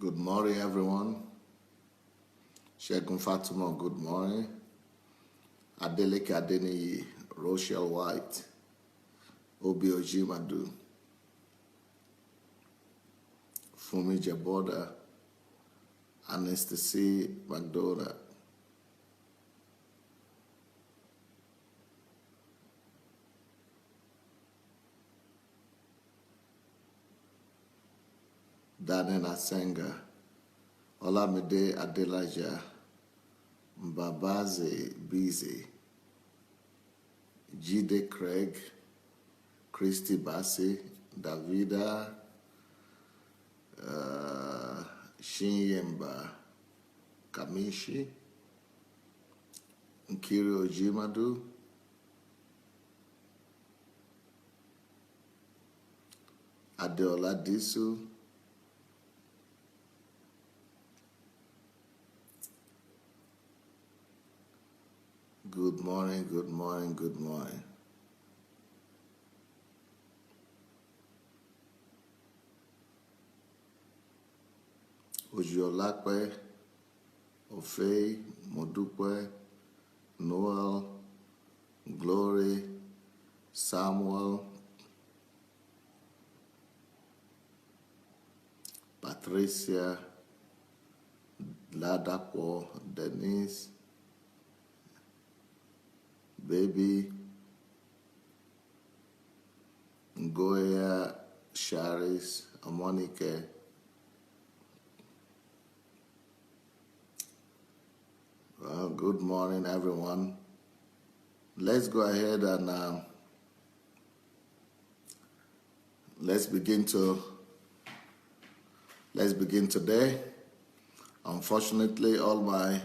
Good morning, everyone. Shegun Fatima, good morning. Adeleke Adeniyi, Rochelle White, Obi Ojimadu, Fumi Jeboda, Anastasia McDonald. Daniel Asenga, Olamide Adelaja, Mbabaze Bize, Jide Craig, Christy Bassi, Davida, Shinyemba Kamishi, Nkiri Ojimadu, Adeola Disu, good morning, good morning, good morning. Ojiolakwe, Ofe, Modukwe, Noel, Glory, Samuel, Patricia, Ladapo, Denise, Baby, Ngoya, Sharis, Amonike. Well, good morning, everyone. Let's go ahead and let's begin today. Unfortunately, all my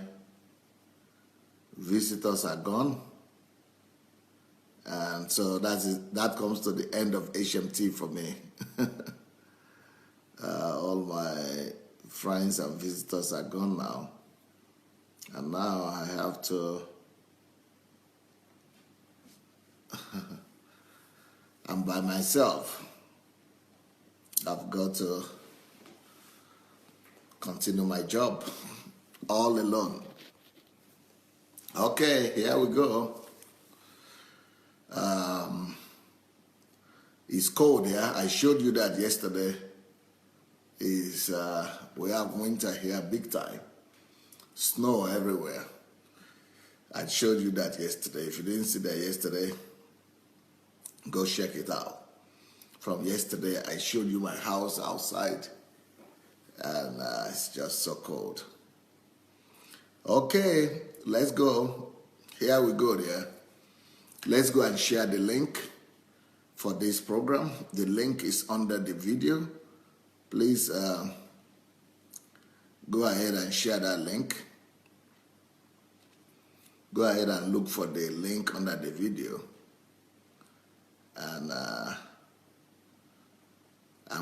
visitors are gone. And so that comes to the end of HMT for me. All my friends and visitors are gone now. And now I have to, I'm by myself. I've got to continue my job all alone. Okay, here we go. It's cold here. I showed you that yesterday. We have winter here big time. Snow everywhere. I showed you that yesterday. If you didn't see that yesterday, go check it out. From yesterday, I showed you my house outside, and it's just so cold. Okay, let's go. Here we go there. Let's go and share the link for this program. The link is under the video. Please go ahead and share that link. Go ahead and look for the link under the video. And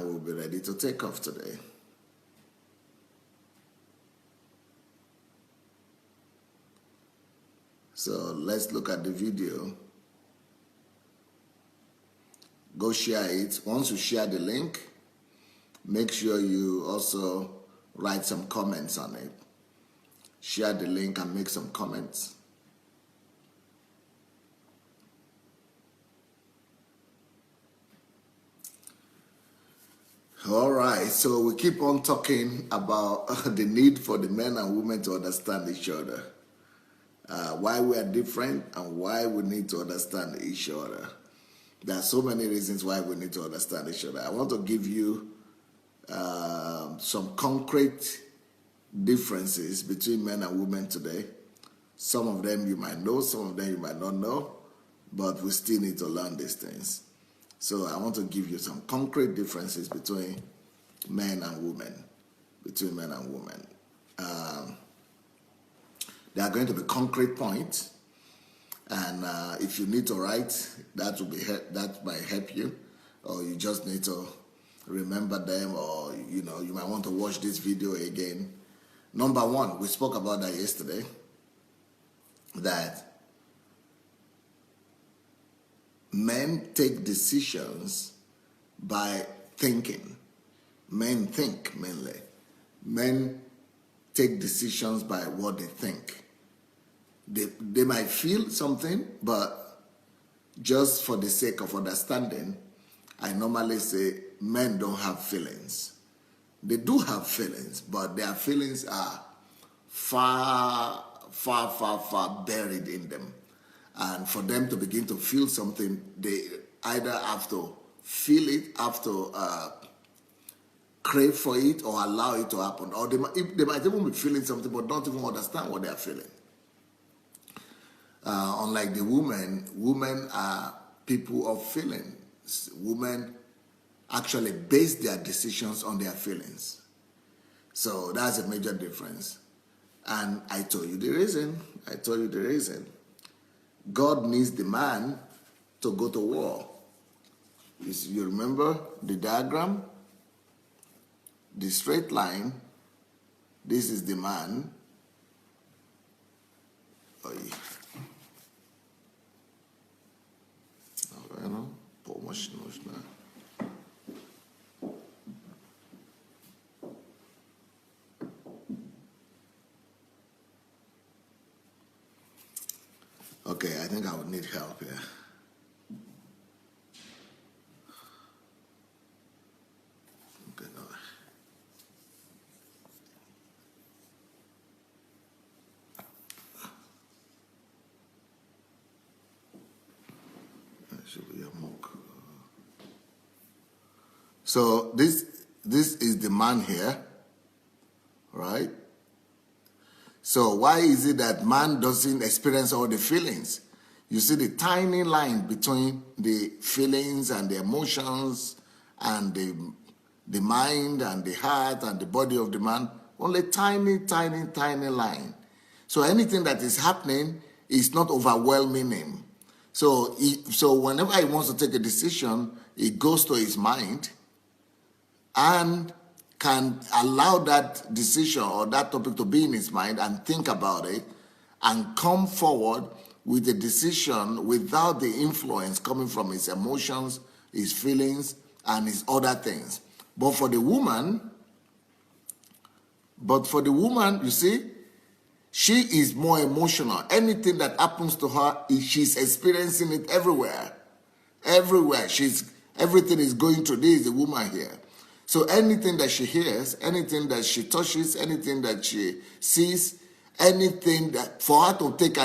we'll be ready to take off today. So let's look at the video. Go share it. Once you share the link, make sure you also write some comments on it. Share the link and make some comments. All right, so we keep on talking about the need for the men and women to understand each other. Why we are different and why we need to understand each other. There are so many reasons why we need to understand each other. I want to give you some concrete differences between men and women today. Some of them you might know, some of them you might not know, but we still need to learn these things. So I want to give you some concrete differences between men and women. There are going to be concrete points, and if you need to write, that might help you, or you just need to remember them, or you might want to watch this video again. Number one, we spoke about that yesterday, that men take decisions by thinking. Men think mainly. men take decisions by what they think. They might feel something, but just for the sake of understanding, I normally say men don't have feelings. They do have feelings, but their feelings are far buried in them. And for them to begin to feel something, they either have to feel it, have to crave for it, or allow it to happen. Or they might even be feeling something, but don't even understand what they are feeling. Unlike the women are people of feelings. Women actually base their decisions on their feelings. So that's a major difference. And I told you the reason. God needs the man to go to war. You remember the diagram? The straight line, this is the man. Okay, I think I would need help here. Okay, no. That should be a mock. So this is the man here, right? So why is it that man doesn't experience all the feelings? You see the tiny line between the feelings and the emotions and the mind and the heart and the body of the man, only tiny line. So anything that is happening is not overwhelming him. So whenever he wants to take a decision, it goes to his mind and can allow that decision or that topic to be in his mind and think about it and come forward with a decision without the influence coming from his emotions, his feelings, and his other things. But for the woman, you see, she is more emotional. Anything that happens to her, she's experiencing it everywhere. Everywhere. Everything is going through. This is the woman here. So anything that she hears, anything that she touches, anything that she sees, anything that for her to take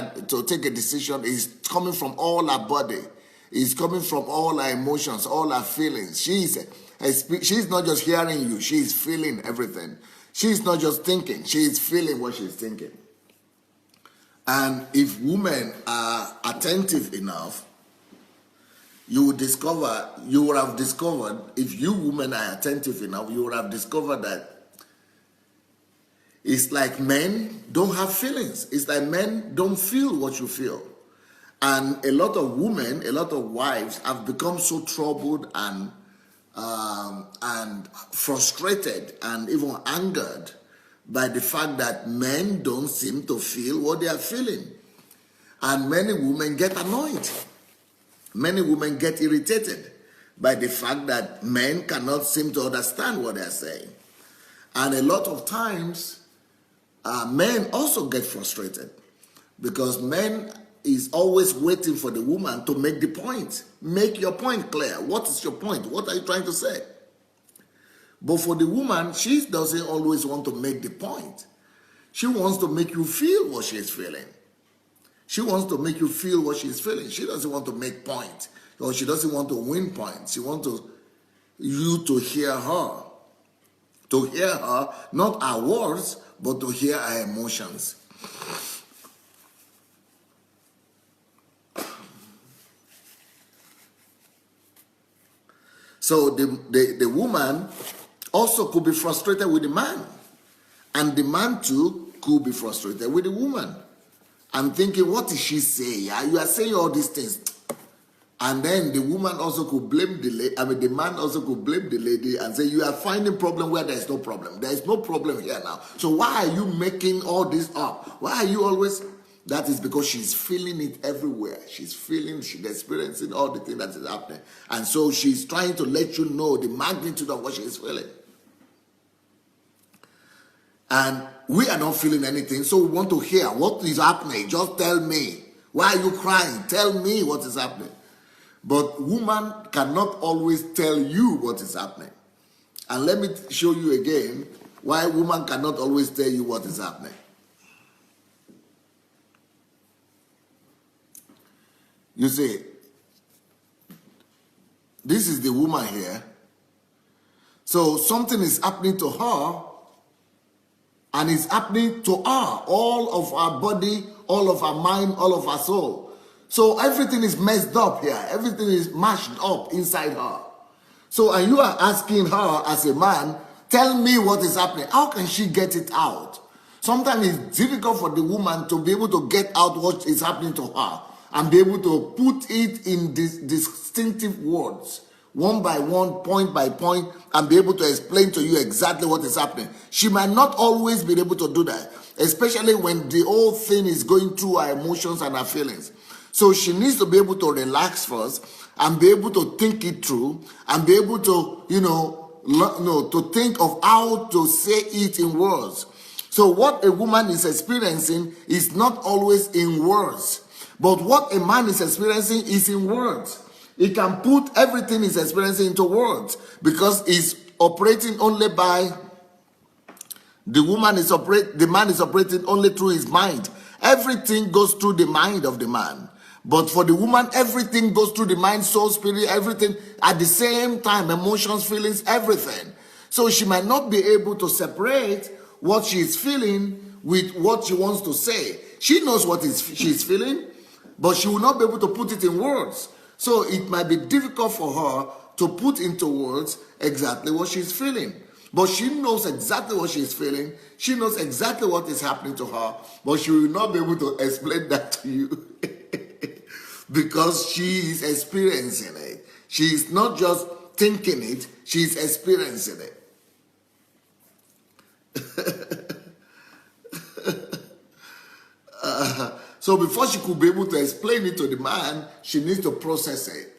a decision is coming from all her body, is coming from all her emotions, all her feelings. She's not just hearing you; she is feeling everything. She's not just thinking; she is feeling what she's thinking. And if women are attentive enough, you would have discovered, if you women are attentive enough, you would have discovered that it's like men don't have feelings. It's like men don't feel what you feel. And a lot of women, a lot of wives have become so troubled and frustrated and even angered by the fact that men don't seem to feel what they are feeling. And many women get annoyed. Many women get irritated by the fact that men cannot seem to understand what they're saying. And a lot of times, men also get frustrated because men is always waiting for the woman to make the point. Make your point clear. What is your point? What are you trying to say? But for the woman, she doesn't always want to make the point. She wants to make you feel what she's feeling. She wants to make you feel what she's feeling. She doesn't want to make points, or she doesn't want to win points. She wants you to hear her. To hear her, not her words, but to hear her emotions. So the woman also could be frustrated with the man. And the man too could be frustrated with the woman. I'm thinking, what did she say? You are saying all these things. And then the woman also could blame the man also could blame the lady and say, you are finding problem where there is no problem. There is no problem here now. So why are you making all this up? Why are you always... That is because she's feeling it everywhere. She's experiencing all the things that is happening. And so she's trying to let you know the magnitude of what she's feeling. And we are not feeling anything, so we want to hear what is happening. Just tell me. Why are you crying? Tell me what is happening. But woman cannot always tell you what is happening. And let me show you again why woman cannot always tell you what is happening. You see, this is the woman here. So something is happening to her, and it's happening to her, all of our body, all of our mind, all of our soul. So everything is messed up here. Everything is mashed up inside her. So, and you are asking her as a man, tell me what is happening. How can she get it out? Sometimes it's difficult for the woman to be able to get out what is happening to her and be able to put it in distinctive words, one by one, point by point, and be able to explain to you exactly what is happening. She might not always be able to do that, especially when the whole thing is going through her emotions and her feelings. So she needs to be able to relax first and be able to think it through and be able to, to think of how to say it in words. So what a woman is experiencing is not always in words, but what a man is experiencing is in words. He can put everything he's experiencing into words because he's operating only by the man is operating only through his mind. Everything goes through the mind of the man. But for the woman, everything goes through the mind, soul, spirit, everything at the same time, emotions, feelings, everything. So she might not be able to separate what she is feeling with what she wants to say. She knows what she's feeling, but she will not be able to put it in words. So it might be difficult for her to put into words exactly what she's feeling. But she knows exactly what she's feeling. She knows exactly what is happening to her, but she will not be able to explain that to you because she is experiencing it. She is not just thinking it, she is experiencing it. So before she could be able to explain it to the man, she needs to process it.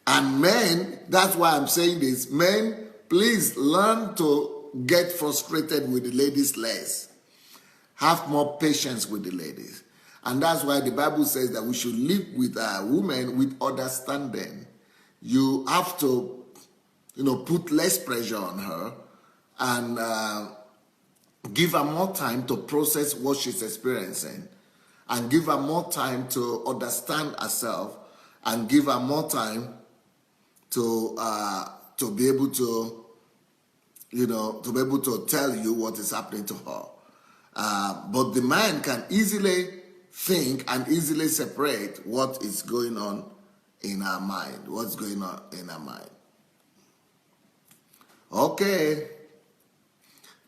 And men, that's why I'm saying this, men, please learn to get frustrated with the ladies less. Have more patience with the ladies. And that's why the Bible says that we should live with a woman with understanding. You have to, put less pressure on her and give her more time to process what she's experiencing, and give her more time to understand herself, and give her more time to be able to, to be able to tell you what is happening to her. But the man can easily think and easily separate what is going on in her mind, what's going on in her mind. Okay.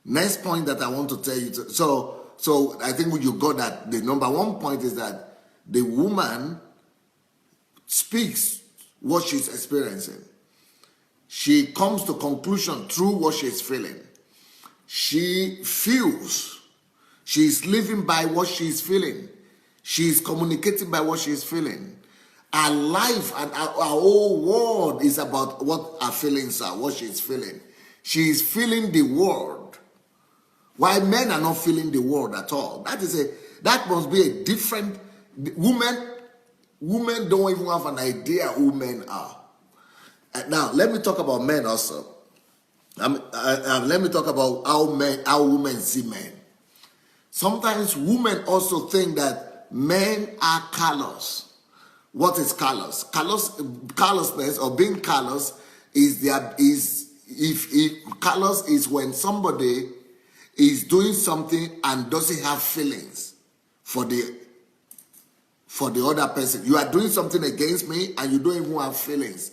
Next point that I want to tell you. So I think you got that. The number one point is that the woman speaks what she's experiencing. She comes to conclusion through what she's feeling. She feels. She's living by what she's feeling. She's communicating by what she's feeling. Her life and our whole world is about what her feelings are, what she's feeling. She's feeling the world. Why men are not feeling the world at all? That must be a different. Women don't even have an idea who men are. Now let me talk about men also. Let me talk about how women see men. Sometimes women also think that men are callous. What is callous? Callousness or being callous callous is when somebody is doing something and doesn't have feelings for the other person. You are doing something against me and you don't even have feelings.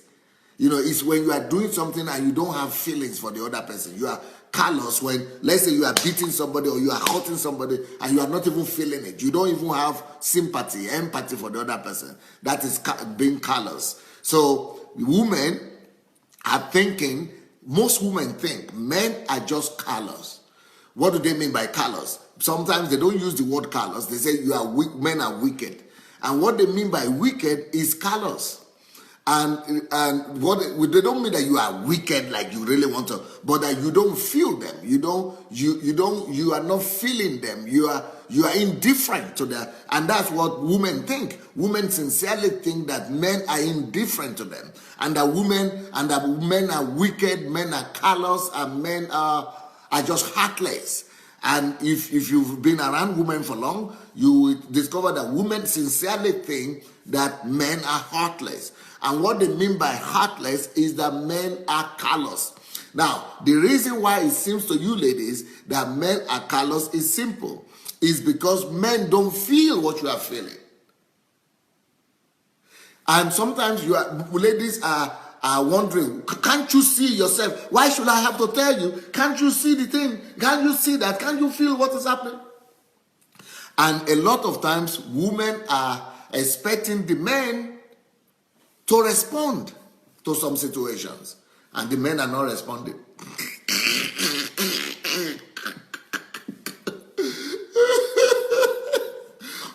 It's when you are doing something and you don't have feelings for the other person. You are callous when, let's say, you are beating somebody or you are hurting somebody and you are not even feeling it. You don't even have sympathy, empathy for the other person. That is being callous. So women are thinking, most women think men are just callous. What do they mean by callous? Sometimes they don't use the word callous. They say you are weak, men are wicked. And what they mean by wicked is callous. And what they don't mean that you are wicked, like you really want to, but that you don't feel them. You are not feeling them. You are indifferent to that, and that's what women think. Women sincerely think that men are indifferent to them, and that men are wicked, men are callous, and men are just heartless. And if you've been around women for long, you will discover that women sincerely think that men are heartless. And what they mean by heartless is that men are callous. Now, the reason why it seems to you ladies that men are callous is simple. It's because men don't feel what you are feeling. And sometimes ladies are wondering, can't you see yourself? Why should I have to tell you? Can't you see the thing? Can't you see that? Can't you feel what is happening? And a lot of times, women are expecting the men to respond to some situations, and the men are not responding.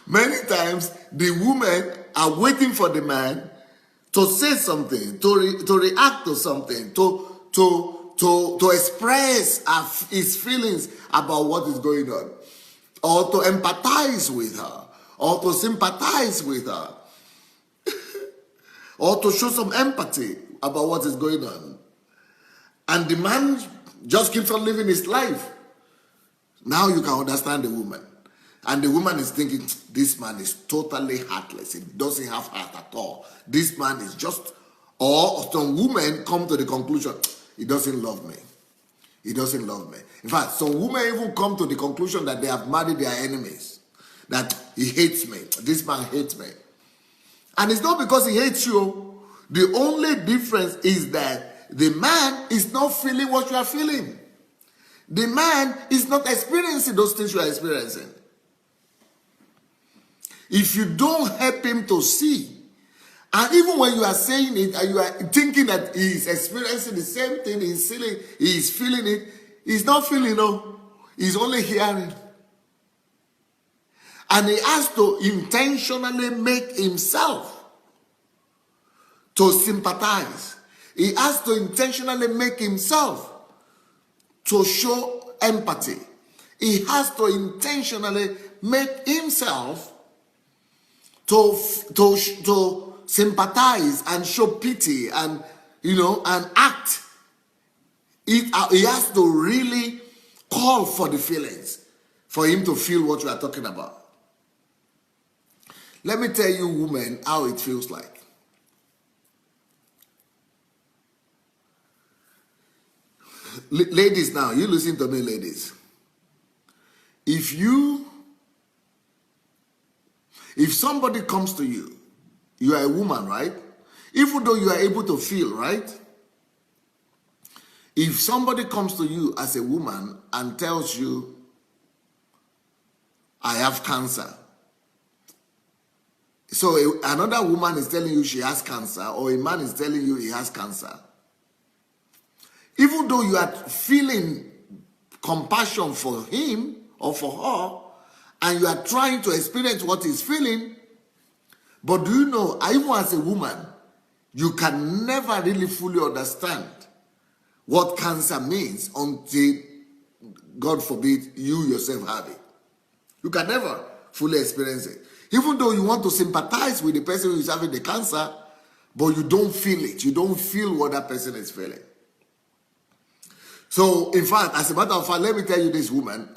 Many times, the women are waiting for the man to say something, to react to something, to express his feelings about what is going on, or to empathize with her, or to sympathize with her, or to show some empathy about what is going on. And the man just keeps on living his life. Now you can understand the woman. And the woman is thinking, this man is totally heartless. He doesn't have heart at all. This man is just... Or some women come to the conclusion, he doesn't love me. He doesn't love me. In fact, some women even come to the conclusion that they have married their enemies. That he hates me. This man hates me. And it's not because he hates you. The only difference is that the man is not feeling what you are feeling. The man is not experiencing those things you are experiencing. If you don't help him to see, and even when you are saying it and you are thinking that he is experiencing the same thing, he is feeling it, he's not feeling, no. He's only hearing. And he has to intentionally make himself to sympathize. He has to intentionally make himself to show empathy. He has to intentionally make himself to sympathize and show pity and, and act. He has to really call for the feelings for him to feel what you are talking about. Let me tell you, women, how it feels like. Ladies, now, you listen to me, ladies. If somebody comes to you, you are a woman, right? Even though you are able to feel, right? If somebody comes to you as a woman and tells you, I have cancer. So another woman is telling you she has cancer, or a man is telling you he has cancer. Even though you are feeling compassion for him or for her, and you are trying to experience what he's feeling, but do you know, even as a woman, you can never really fully understand what cancer means until, God forbid, you yourself have it. You can never fully experience it. Even though you want to sympathize with the person who is having the cancer, but you don't feel it. You don't feel what that person is feeling. So, in fact, as a matter of fact, let me tell you this, woman.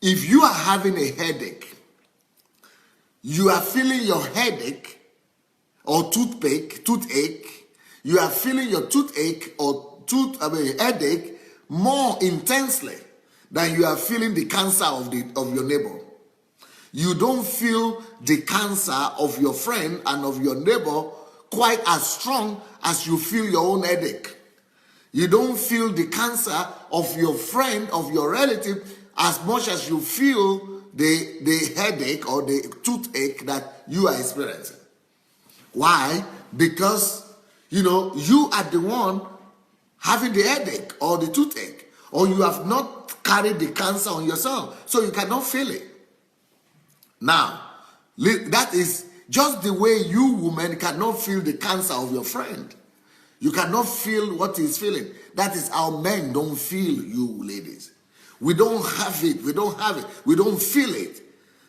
If you are having a headache, you are feeling your headache or toothache, you are feeling your toothache or headache more intensely than you are feeling the cancer of your neighbor. You don't feel the cancer of your friend and of your neighbor quite as strong as you feel your own headache. You don't feel the cancer of your friend, of your relative, as much as you feel the headache or the toothache that you are experiencing. Why? Because, you are the one having the headache or the toothache, or you have not carried the cancer on yourself, so you cannot feel it. Now, that is just the way you women cannot feel the cancer of your friend. You cannot feel what he's feeling. That is how men don't feel you ladies. We don't have it. We don't have it. We don't feel it.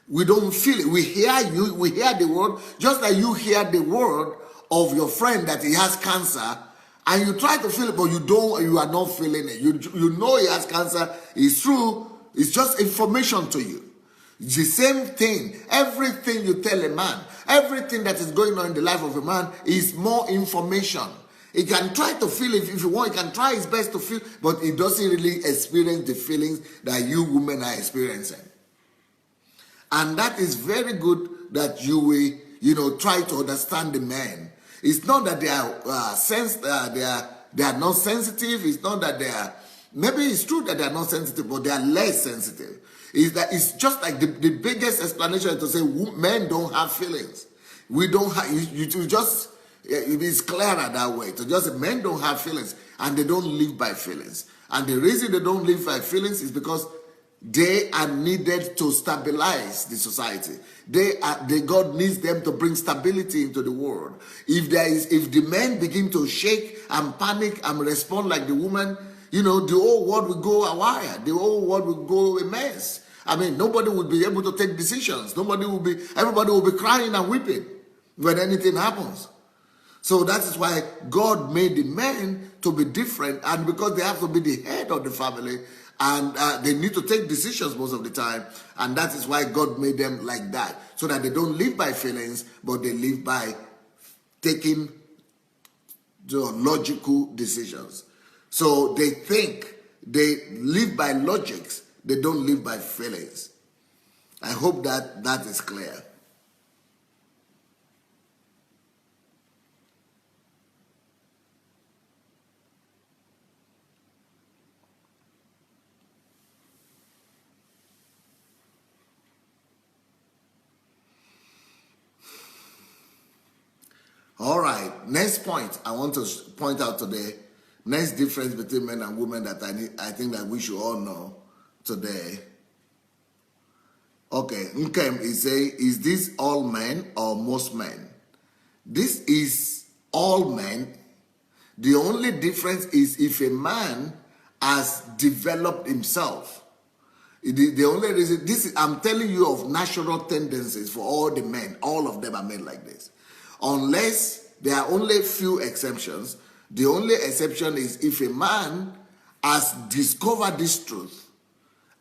We don't feel it. We hear you. We hear the word. Just like you hear the word of your friend that he has cancer, and you try to feel it, but you don't. You are not feeling it. You know he has cancer. It's true. It's just information to you. It's the same thing. Everything you tell a man, everything that is going on in the life of a man is more information. He can try to feel it if you want. He can try his best to feel, but he doesn't really experience the feelings that you women are experiencing. And that is very good that you will, try to understand the men. It's not that they are they are not sensitive. It's not that they are. Maybe it's true that they are not sensitive, but they are less sensitive. It's just like the biggest explanation to say men don't have feelings. We don't have. You just. It's clearer that way. To just say men don't have feelings and they don't live by feelings. And the reason they don't live by feelings is because they are needed to stabilize the society. God needs them to bring stability into the world. If the men begin to shake and panic and respond like the woman, the whole world will go awry. The whole world will go a mess. I mean, nobody will be able to take decisions. Everybody will be crying and weeping when anything happens. So that is why God made the men to be different, and because they have to be the head of the family, and they need to take decisions most of the time, and that is why God made them like that, so that they don't live by feelings, but they live by taking the logical decisions. So they think, they live by logics, they don't live by feelings. I hope that is clear. All right, next point I want to point out today, next difference between men and women that I think that we should all know today. Okay, Nkem is saying, is this all men or most men? This is all men. The only difference is if a man has developed himself. The only reason, I'm telling you of natural tendencies for all the men. All of them are made like this. Unless there are only few exceptions. The only exception is if a man has discovered this truth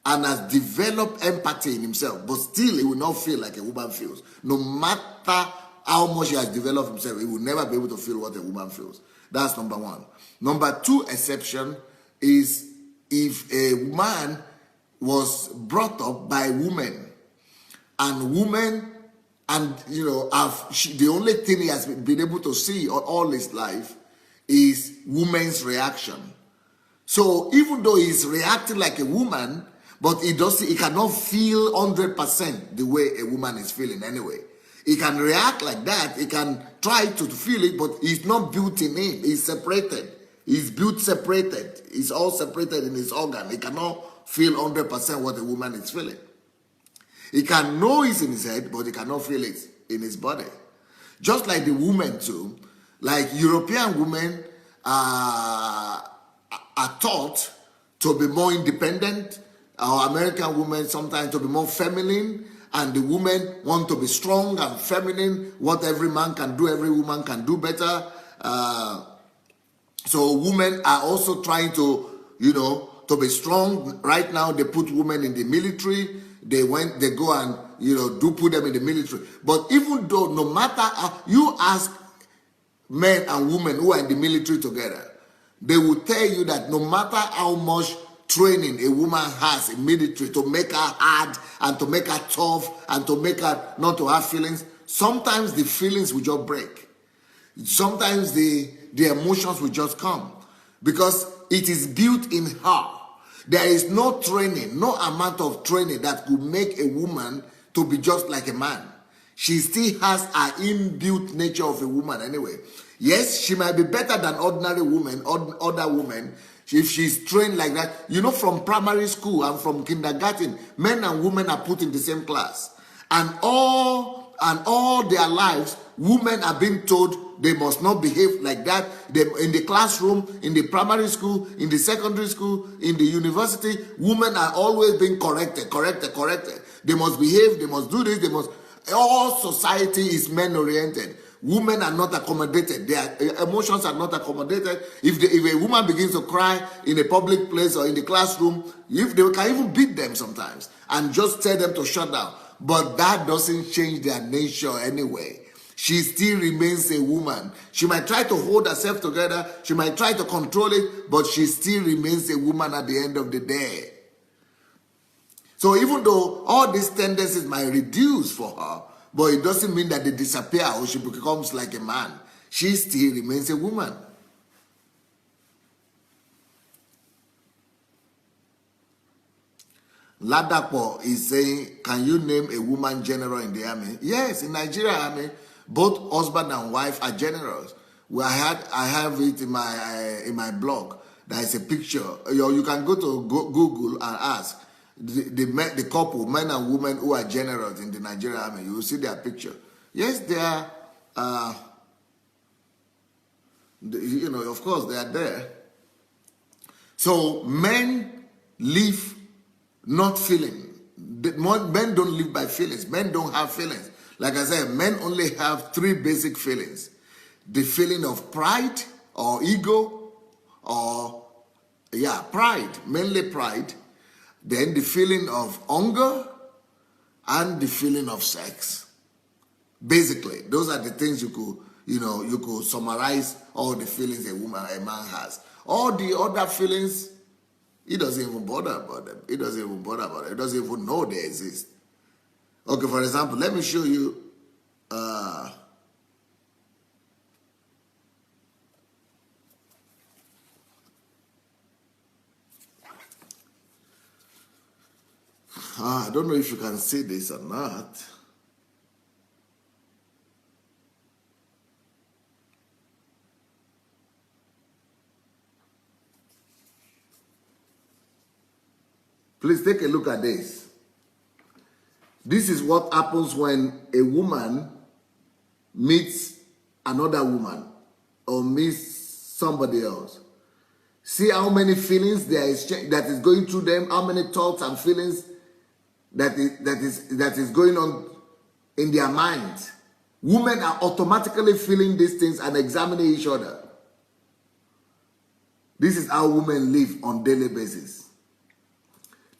and has developed empathy in himself, but still he will not feel like a woman feels. No matter how much he has developed himself, he will never be able to feel what a woman feels. That's number one. Number two exception is if a man was brought up by women, and women, and the only thing he has been able to see all his life is women's reaction. So even though he's reacting like a woman, but he cannot feel 100% the way a woman is feeling anyway. He can react like that. He can try to feel it, but it's not built in him. He's separated. He's built separated. It's all separated in his organ. He cannot feel 100% what a woman is feeling. He can know it's in his head, but he cannot feel it in his body. Just like the women too, like European women are taught to be more independent. Our American women sometimes to be more feminine, and the women want to be strong and feminine. What every man can do, every woman can do better. So women are also trying to, to be strong. Right now, they put women in the military. They go and, do put them in the military. But even though, no matter, you ask men and women who are in the military together, they will tell you that no matter how much training a woman has in military to make her hard and to make her tough and to make her not to have feelings, sometimes the feelings will just break. Sometimes the emotions will just come because it is built in her. There is no training, no amount of training that could make a woman to be just like a man. She still has her inbuilt nature of a woman anyway. Yes, she might be better than ordinary women, other women, if she's trained like that. From primary school and from kindergarten, men and women are put in the same class. And all And all their lives, women are being told they must not behave like that. They, in the classroom, in the primary school, in the secondary school, in the university, women are always being corrected. They must behave, they must do this, they must. All society is men-oriented. Women are not accommodated. Their emotions are not accommodated. If a woman begins to cry in a public place or in the classroom, if they can even beat them sometimes and just tell them to shut down. But that doesn't change their nature anyway. She still remains a woman. She might try to hold herself together. She might try to control it, but she still remains a woman at the end of the day. So even though all these tendencies might reduce for her, but it doesn't mean that they disappear or she becomes like a man. She still remains a woman. Ladapo is saying, can you name a woman general in the army? Yes, in Nigeria army, both husband and wife are generals. I have it in my blog. There is a picture. You can go to Google and ask the couple, men and women who are generals in the Nigerian army. You will see their picture. Yes, they are. Of course, they are there. So men live not feeling. Men don't live by feelings. Men don't have feelings. Like I said, men only have three basic feelings. The feeling of pride or ego or, pride, mainly pride. Then the feeling of hunger and the feeling of sex. Basically, those are the things you could summarize all the feelings a man has. All the other feelings, he doesn't even bother about them. He doesn't even bother about it. He doesn't even know they exist. Okay, for example, let me show you. I don't know if you can see this or not. Please take a look at this. This is what happens when a woman meets another woman or meets somebody else. See how many feelings that is going through them, how many thoughts and feelings that is going on in their minds. Women are automatically feeling these things and examining each other. This is how women live on a daily basis.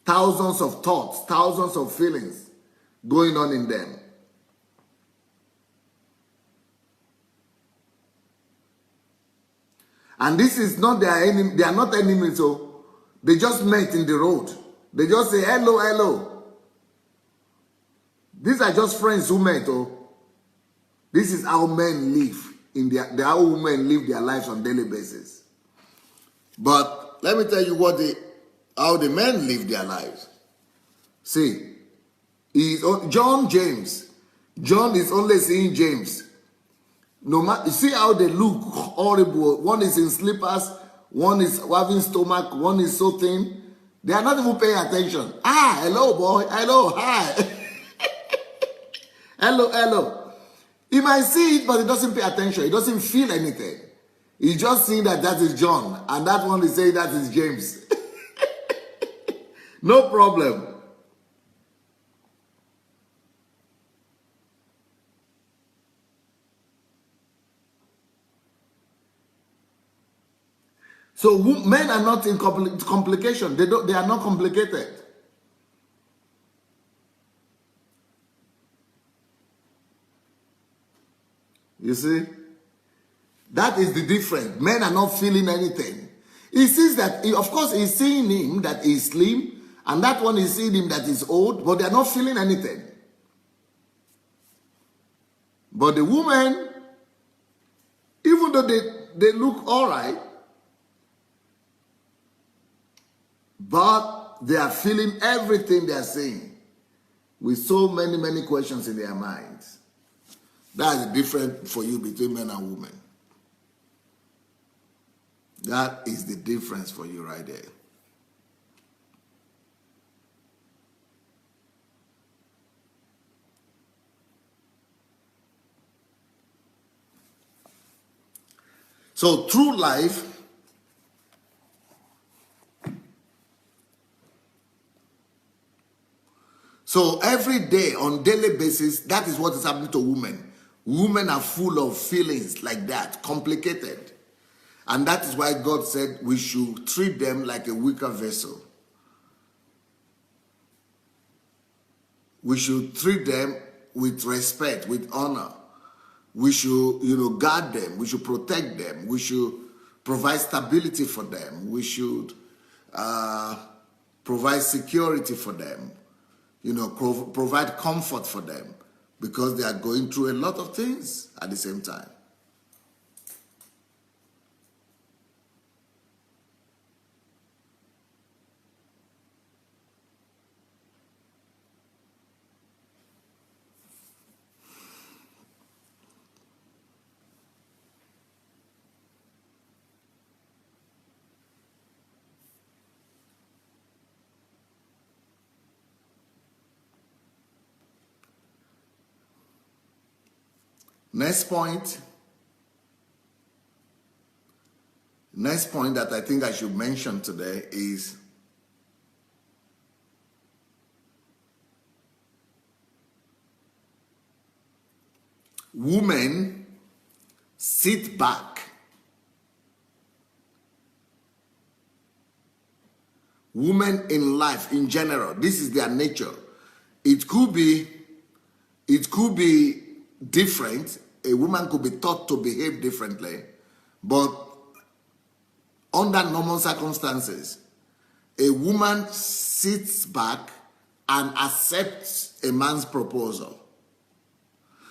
Thousands of thoughts, thousands of feelings going on in them. And this is not their enemy. They are not enemies, so they just met in the road. They just say, hello, hello. These are just friends who met. Oh, this is how men live how women live their lives on a daily basis. But let me tell you how the men live their lives. See, James. John is only seeing James. No matter, you see how they look horrible. One is in slippers, one is having stomach, one is so thin. They are not even paying attention. Ah, hello, boy. Hello, hi. Hello. He might see it, but he doesn't pay attention. He doesn't feel anything. He's just seeing that is John, and that one is saying that is James. No problem. So men are not in complication. They are not complicated. You see? That is the difference. Men are not feeling anything. He sees that, of course, he's seeing him that he's slim, and that one is seeing him that is old, but they are not feeling anything. But the woman, even though they look all right, but they are feeling everything they are saying with so many questions in their minds. That is the difference for you between men and women. That is the difference for you right there. So through life, so every day, on daily basis, that is what is happening to women. Women are full of feelings like that, complicated. And that is why God said we should treat them like a weaker vessel. We should treat them with respect, with honor. We should, guard them. We should protect them. We should provide stability for them. We should provide security for them. Provide comfort for them, because they are going through a lot of things at the same time. Next point that I think I should mention today is women sit back. Women in life in general, this is their nature. It could be different. A woman could be taught to behave differently, but under normal circumstances, a woman sits back and accepts a man's proposal.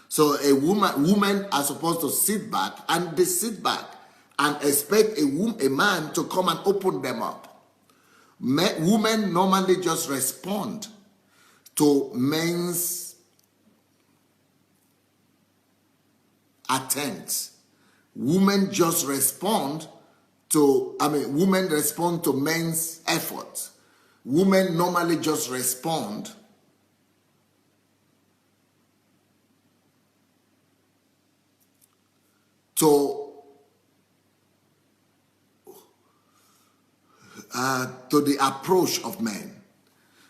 So women are supposed to sit back, and they sit back and expect a man to come and open them up. Women normally just respond to men's attempts. Women respond to men's efforts. Women normally just respond to the approach of men.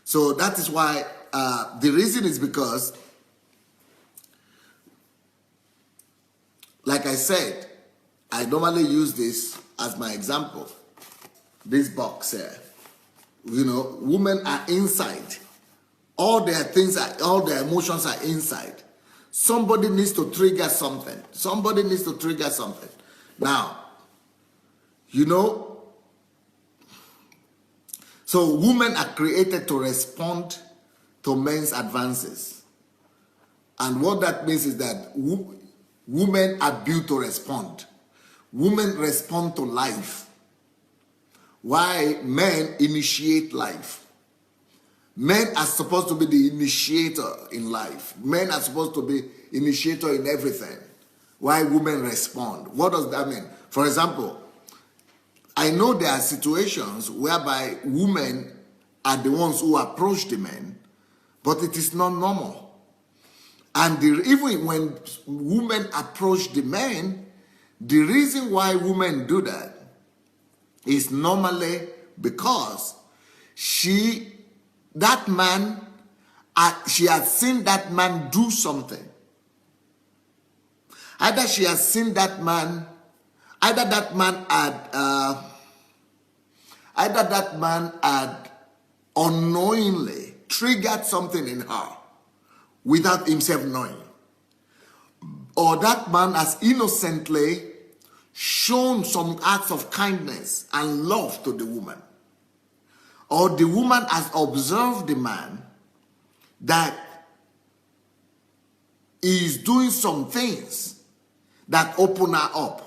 So that is why the reason is because, like I said, I normally use this as my example. This box here. Women are inside. All their emotions are inside. Somebody needs to trigger something. Now, so women are created to respond to men's advances. And what that means is that women are built to respond. Women respond to life, while men initiate life. Men are supposed to be the initiator in life. Men are supposed to be initiator in everything, while women respond. What does that mean? For example, I know there are situations whereby women are the ones who approach the men, but it is not normal. And even when women approach the men, the reason why women do that is normally because she has seen that man do something. Either she has seen that man, either that man had unknowingly triggered something in her without himself knowing. Or that man has innocently shown some acts of kindness and love to the woman. Or the woman has observed the man that he is doing some things that open her up.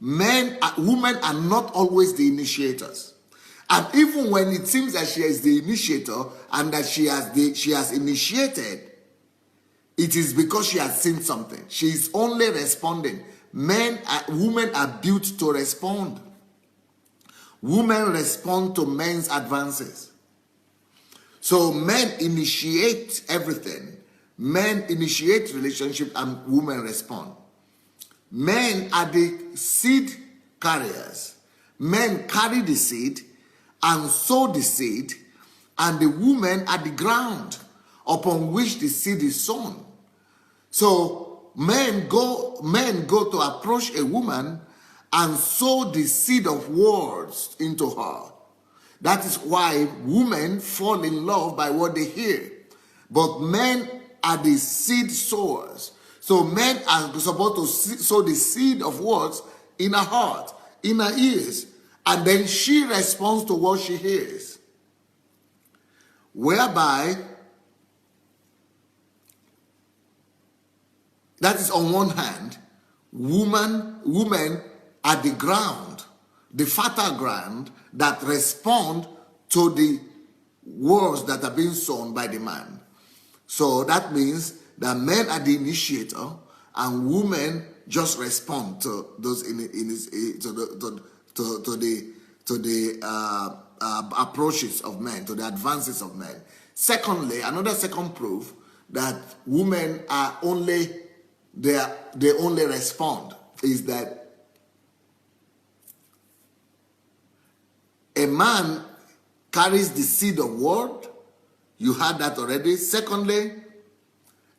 Women are not always the initiators. And even when it seems that she is the initiator and that she has initiated, it is because she has seen something. She is only responding. Women are built to respond. Women respond to men's advances. So men initiate everything. Men initiate relationship and women respond. Men are the seed carriers. Men carry the seed and sow the seed, and the women are the ground upon which the seed is sown. So men go to approach a woman and sow the seed of words into her. That is why women fall in love by what they hear. But men are the seed sowers. So men are supposed to sow the seed of words in her heart, in her ears, and then she responds to what she hears. Whereby, that is on one hand, women are the ground, the fertile ground that respond to the words that are being sown by the man. So that means that men are the initiator and women just respond to those to the approaches of men, to the advances of men. Secondly, another second proof that women are they only respond is that a man carries the seed of word. You heard that already. Secondly,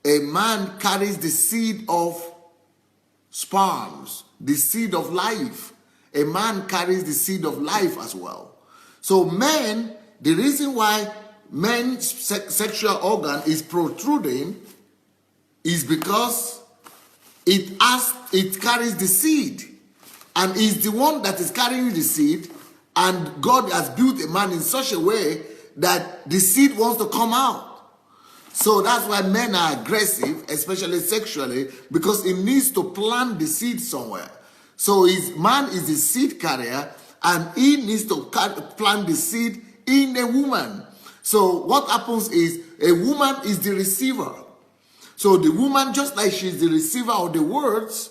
a man carries the seed of sperms, the seed of life. A man carries the seed of life as well. So men, the reason why men's sexual organ is protruding is because it carries the seed, and is the one that is carrying the seed, and God has built a man in such a way that the seed wants to come out. So that's why men are aggressive, especially sexually, because it needs to plant the seed somewhere. So man is the seed carrier, and he needs to plant the seed in a woman. So what happens is a woman is the receiver. So the woman, just like she's the receiver of the words,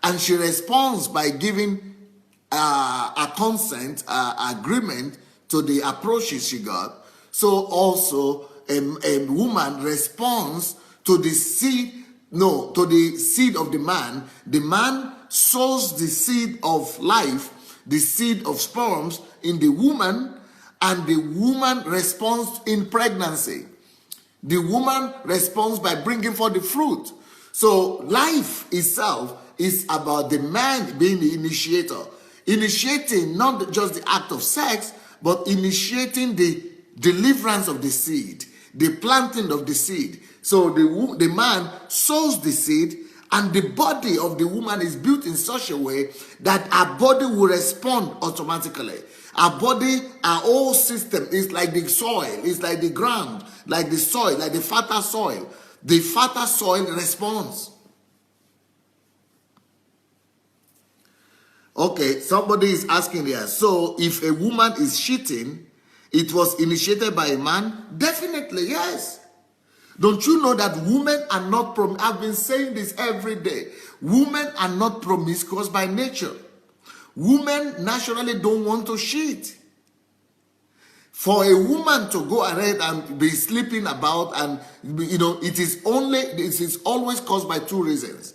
and she responds by giving a consent, agreement to the approaches she got, so also a woman responds to the seed of the man. The man sows the seed of life, the seed of sperms in the woman, and the woman responds in pregnancy. The woman responds by bringing forth the fruit. So life itself is about the man being the initiator. Initiating not just the act of sex, but initiating the deliverance of the seed, the planting of the seed. So the man sows the seed, and the body of the woman is built in such a way that her body will respond automatically. Our body, our whole system is like the soil, it's like the ground, like the soil, like the fertile soil. The fertile soil responds. Okay, somebody is asking here, so if a woman is cheating, it was initiated by a man? Definitely, yes. Don't you know that women are not, I've been saying this every day, women are not promiscuous by nature. Women naturally don't want to cheat. For a woman to go ahead and be sleeping about, and it is always caused by two reasons.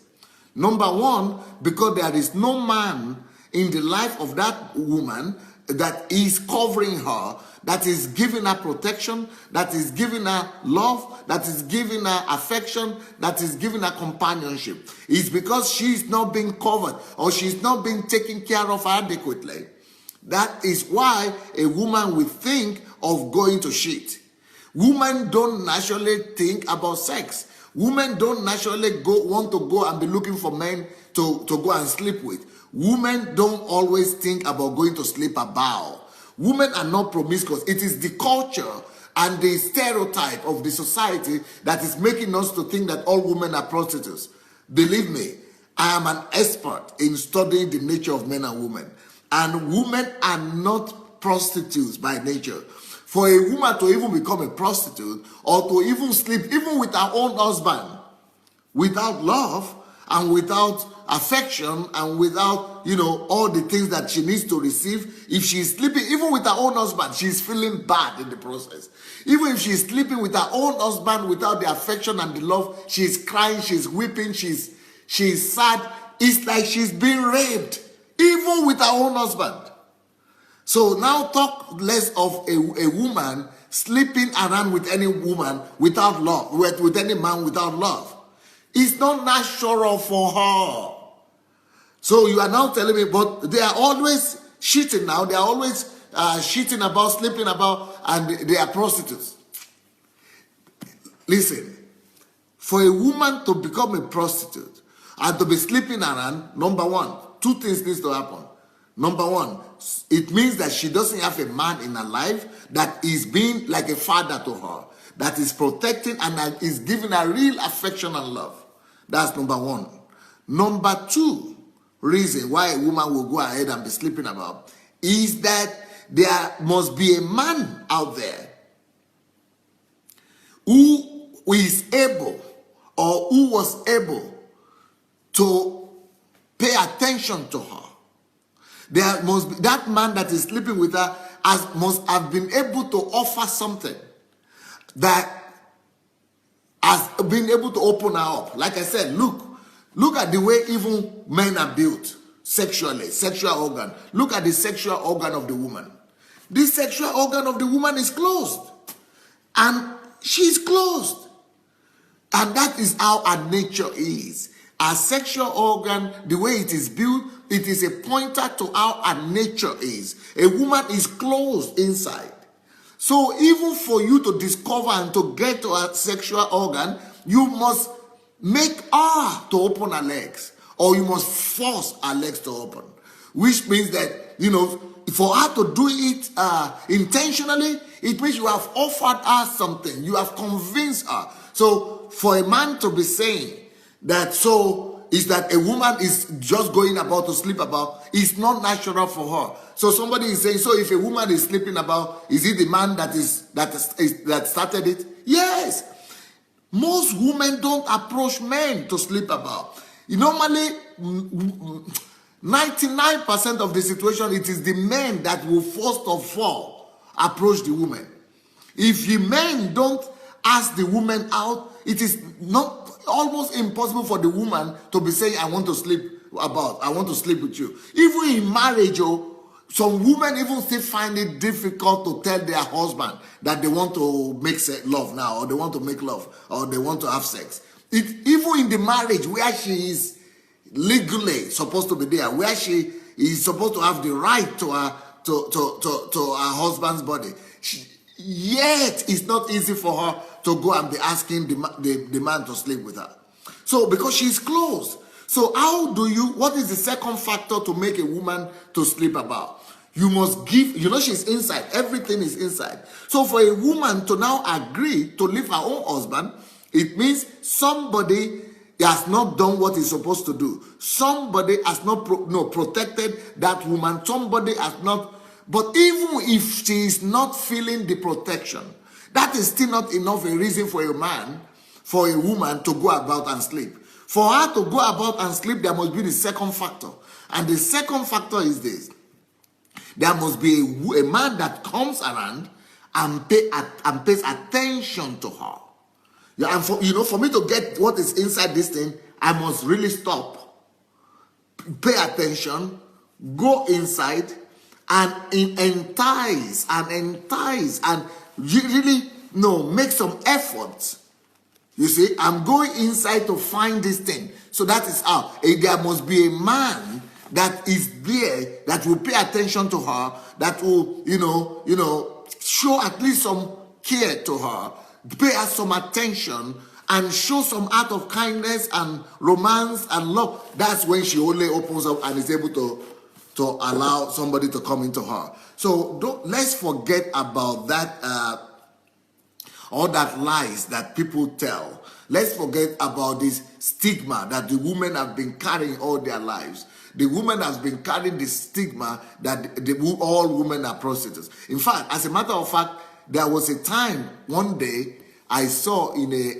Number one, because there is no man in the life of that woman that is covering her, that is giving her protection, that is giving her love, that is giving her affection, that is giving her companionship. It's because she's not being covered, or she's not being taken care of adequately. That is why a woman will think of going to cheat. Women don't naturally think about sex. Women don't naturally want to go and be looking for men to go and sleep with. Women don't always think about going to sleep about. Women are not promiscuous. It is the culture and the stereotype of the society that is making us to think that all women are prostitutes. Believe me, I am an expert in studying the nature of men and women. And women are not prostitutes by nature. For a woman to even become a prostitute, or to even sleep, even with her own husband, without love and without affection and without, all the things that she needs to receive, if she's sleeping, even with her own husband, she's feeling bad in the process. Even if she's sleeping with her own husband without the affection and the love, she's crying, she's weeping, she's sad. It's like she's being raped. even with her own husband. So now talk less of a woman sleeping around with any woman without love, with any man without love. It's not natural for her. So you are now telling me, but they are always cheating now. They are always cheating about, sleeping about, and they are prostitutes. Listen, for a woman to become a prostitute and to be sleeping around, number one, two things needs to happen. Number one, it means that she doesn't have a man in her life that is being like a father to her, that is protecting and that is giving her real affection and love. That's number one. Number two reason why a woman will go ahead and be sleeping about is that there must be a man out there who is able or who was able to pay attention to her. There must be that man that is sleeping with her must have been able to offer something that has been able to open her up. Like I said, look at the way even men are built sexually, sexual organ. Look at the sexual organ of the woman. This sexual organ of the woman is closed. And she's closed. And that is how our nature is. Our sexual organ, the way it is built, it is a pointer to how our nature is. A woman is closed inside. So even for you to discover and to get to a sexual organ, you must make her to open her legs. Or you must force her legs to open. Which means that, for her to do it intentionally, it means you have offered her something. You have convinced her. So for a man to be saying that is that a woman is just going about to sleep about, it's not natural for her. So somebody is saying, so if a woman is sleeping about, is it the man that started it? Yes. Most women don't approach men to sleep about. Normally, 99% of the situation, it is the men that will first of all approach the woman. If the men don't ask the woman out, it is not almost impossible for the woman to be saying, I want to sleep with you. Even in marriage, some women even still find it difficult to tell their husband that they want to make love now, or they want to make love, or they want to have sex. Even in the marriage where she is legally supposed to be there, where she is supposed to have the right to her husband's body, yet it's not easy for her to go and be asking the man to sleep with her. So because she's closed. So what is the second factor to make a woman to sleep about? You must give, she's inside. Everything is inside. So for a woman to now agree to leave her own husband, it means somebody has not done what he's supposed to do. Somebody has not protected that woman. Somebody has not. But even if she is not feeling the protection, that is still not enough a reason for a woman to go about and sleep. For her to go about and sleep, there must be the second factor. And the second factor is this. There must be a man that comes around and pays attention to her. Yeah, and for me to get what is inside this thing, I must really stop, pay attention, go inside, and entice, and really make some efforts. You see, I'm going inside to find this thing. So that is how there must be a man that is there that will pay attention to her, that will show at least some care to her, pay her some attention, and show some act of kindness and romance and love. That's when she only opens up and is able to allow somebody to come into her. So let's forget about that, all that lies that people tell. Let's forget about this stigma that the women have been carrying all their lives. The woman has been carrying the stigma that all women are prostitutes. In fact, as a matter of fact, there was a time one day I saw in the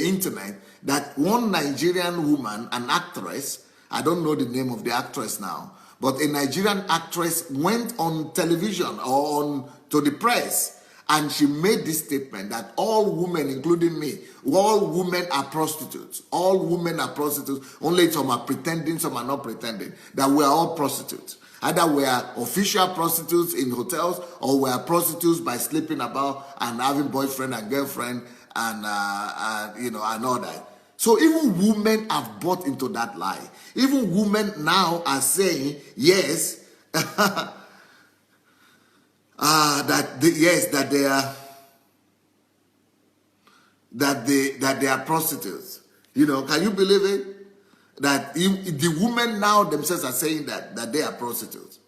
internet that one Nigerian woman, an actress, I don't know the name of the actress now, but a Nigerian actress went on television or to the press And she made this statement that all women, including me, all women are prostitutes. All women are prostitutes. Only some are pretending, some are not pretending. That we are all prostitutes. Either we are official prostitutes in hotels, or we are prostitutes by sleeping about and having boyfriend and girlfriend and all that. So even women have bought into that lie. Even women now are saying yes. That they are prostitutes. Can you believe it? That the women now themselves are saying that they are prostitutes.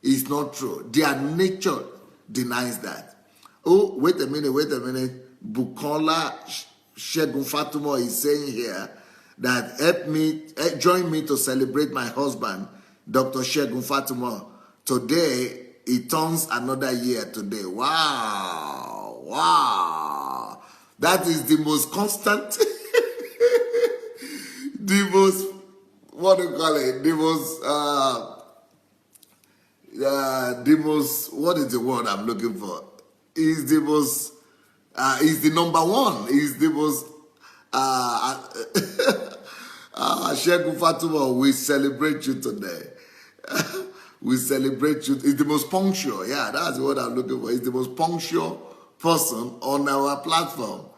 It's not true. Their nature denies that. Oh, wait a minute. Bukola Shegun Fatumo is saying here that join me to celebrate my husband, Dr. Shegun Fatumo. Today, it turns another year today. Wow. That is the most constant, the most, what do you call it? What is the word I'm looking for? Is the most, is the number one, is the most, Shegun Fatima, we celebrate you today. We celebrate you. It's the most punctual. Yeah, that's what I'm looking for. It's the most punctual person on our platform.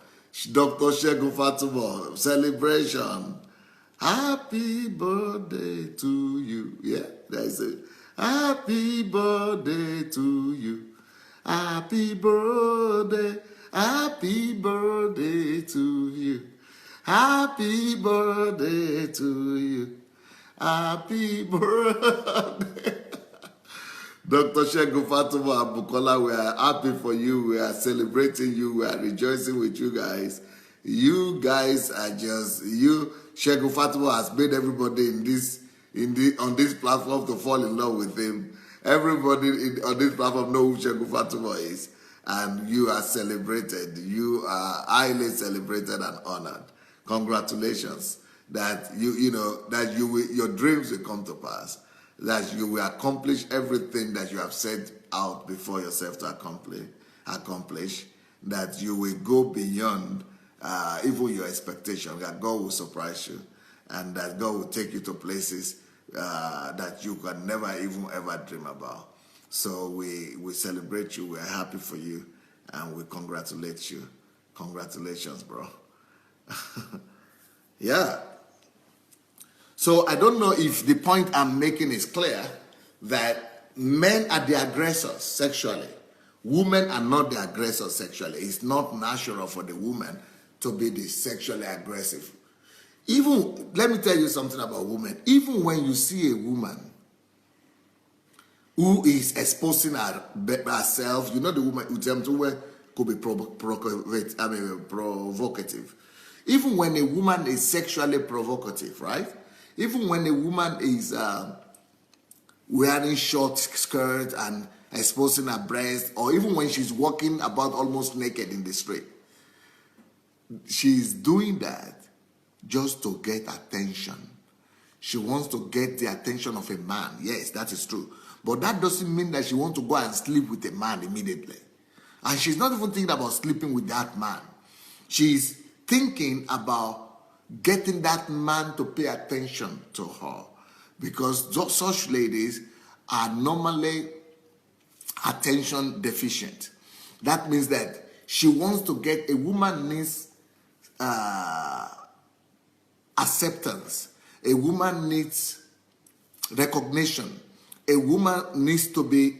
Dr. Shegun Fatima, celebration. Happy birthday to you. Yeah, that's it. Happy birthday to you. Happy birthday. Happy birthday to you. Happy birthday to you. Happy birthday. Dr. Shegun Fatima Bukola, we are happy for you. We are celebrating you. We are rejoicing with you guys. You guys are just, Shegun Fatima has made everybody on this platform to fall in love with him. Everybody on this platform know who Shegun Fatima is. And you are celebrated. You are highly celebrated and honored. Congratulations. That your dreams will come to pass, that you will accomplish everything that you have set out before yourself to accomplish, that you will go beyond even your expectation, that God will surprise you, and that God will take you to places that you can never even ever dream about. So we celebrate you, we're happy for you, and we congratulate you. Congratulations, bro. Yeah. So I don't know if the point I'm making is clear, that men are the aggressors sexually. Women are not the aggressors sexually. It's not natural for the woman to be the sexually aggressive. Even, let me tell you something about women. Even when you see a woman who is exposing herself, the woman who could be provocative. Even when a woman is sexually provocative, right? Even when a woman is wearing short skirt and exposing her breast, or even when she's walking about almost naked in the street, she's doing that just to get attention. She wants to get the attention of a man. Yes, that is true. But that doesn't mean that she wants to go and sleep with a man immediately. And she's not even thinking about sleeping with that man. She's thinking about getting that man to pay attention to her, because such ladies are normally attention deficient. That means that she wants to get, a woman needs acceptance. A woman needs recognition. A woman needs to be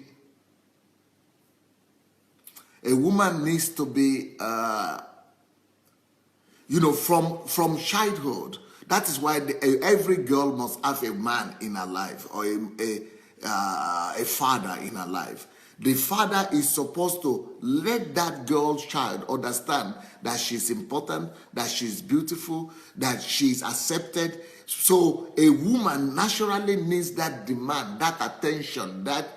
from childhood. That is why every girl must have a man in her life, or a father in her life. The father is supposed to let that girl's child understand that she's important, that she's beautiful, that she's accepted. So a woman naturally needs that demand, that attention, that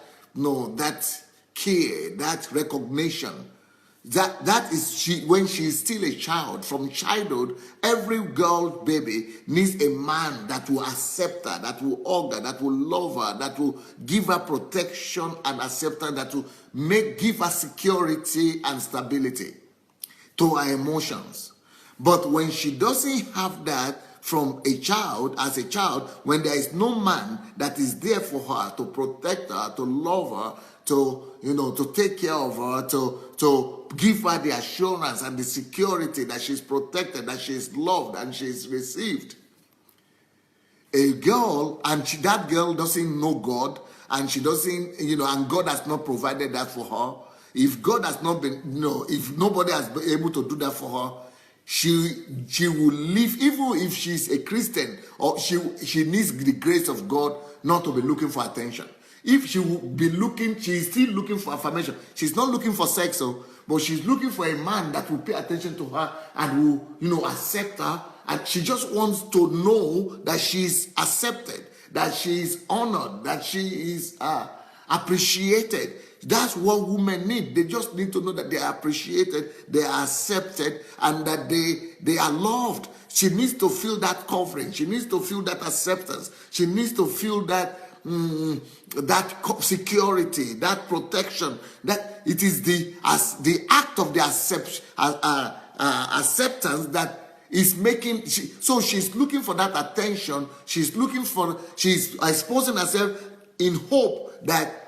care, that recognition. That is when she is still a child. From childhood, every girl baby needs a man that will accept her, that will hug her, that will love her, that will give her protection and accept her, that will give her security and stability to her emotions. But when she doesn't have that from a child, as a child, when there is no man that is there for her to protect her, to love her, to take care of her, to give her the assurance and the security that she's protected, that she's loved and she's received. A girl, and that girl doesn't know God, and she doesn't, and God has not provided that for her. If God has not been, if nobody has been able to do that for her, she will live, even if she's a Christian, or she needs the grace of God not to be looking for attention. If she will be looking, she's still looking for affirmation. She's not looking for sex, but she's looking for a man that will pay attention to her and will, accept her. And she just wants to know that she's accepted, that she's honored, that she is appreciated. That's what women need. They just need to know that they are appreciated, they are accepted, and that they are loved. She needs to feel that covering. She needs to feel that acceptance. She needs to feel that that security, that protection. That it is the act of the acceptance that is making. So she's looking for that attention. She's exposing herself in hope that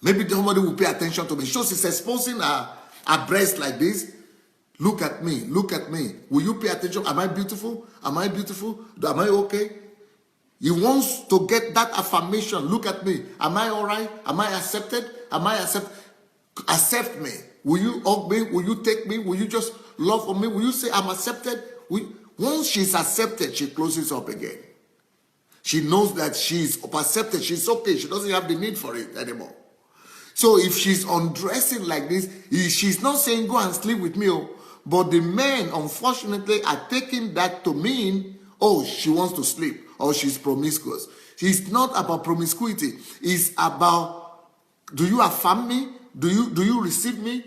maybe somebody will pay attention to me. So she's exposing her breast like this. Look at me. Look at me. Will you pay attention? Am I beautiful? Am I beautiful? Am I okay? He wants to get that affirmation. Look at me. Am I all right? Am I accepted? Am I accepted? Accept me. Will you hug me? Will you take me? Will you just love on me? Will you say I'm accepted? Once she's accepted, she closes up again. She knows that she's accepted. She's okay. She doesn't have the need for it anymore. So if she's undressing like this, she's not saying go and sleep with me. But the men, unfortunately, are taking that to mean, she wants to sleep, or she's promiscuous. It's not about promiscuity. It's about, do you affirm me? Do you receive me?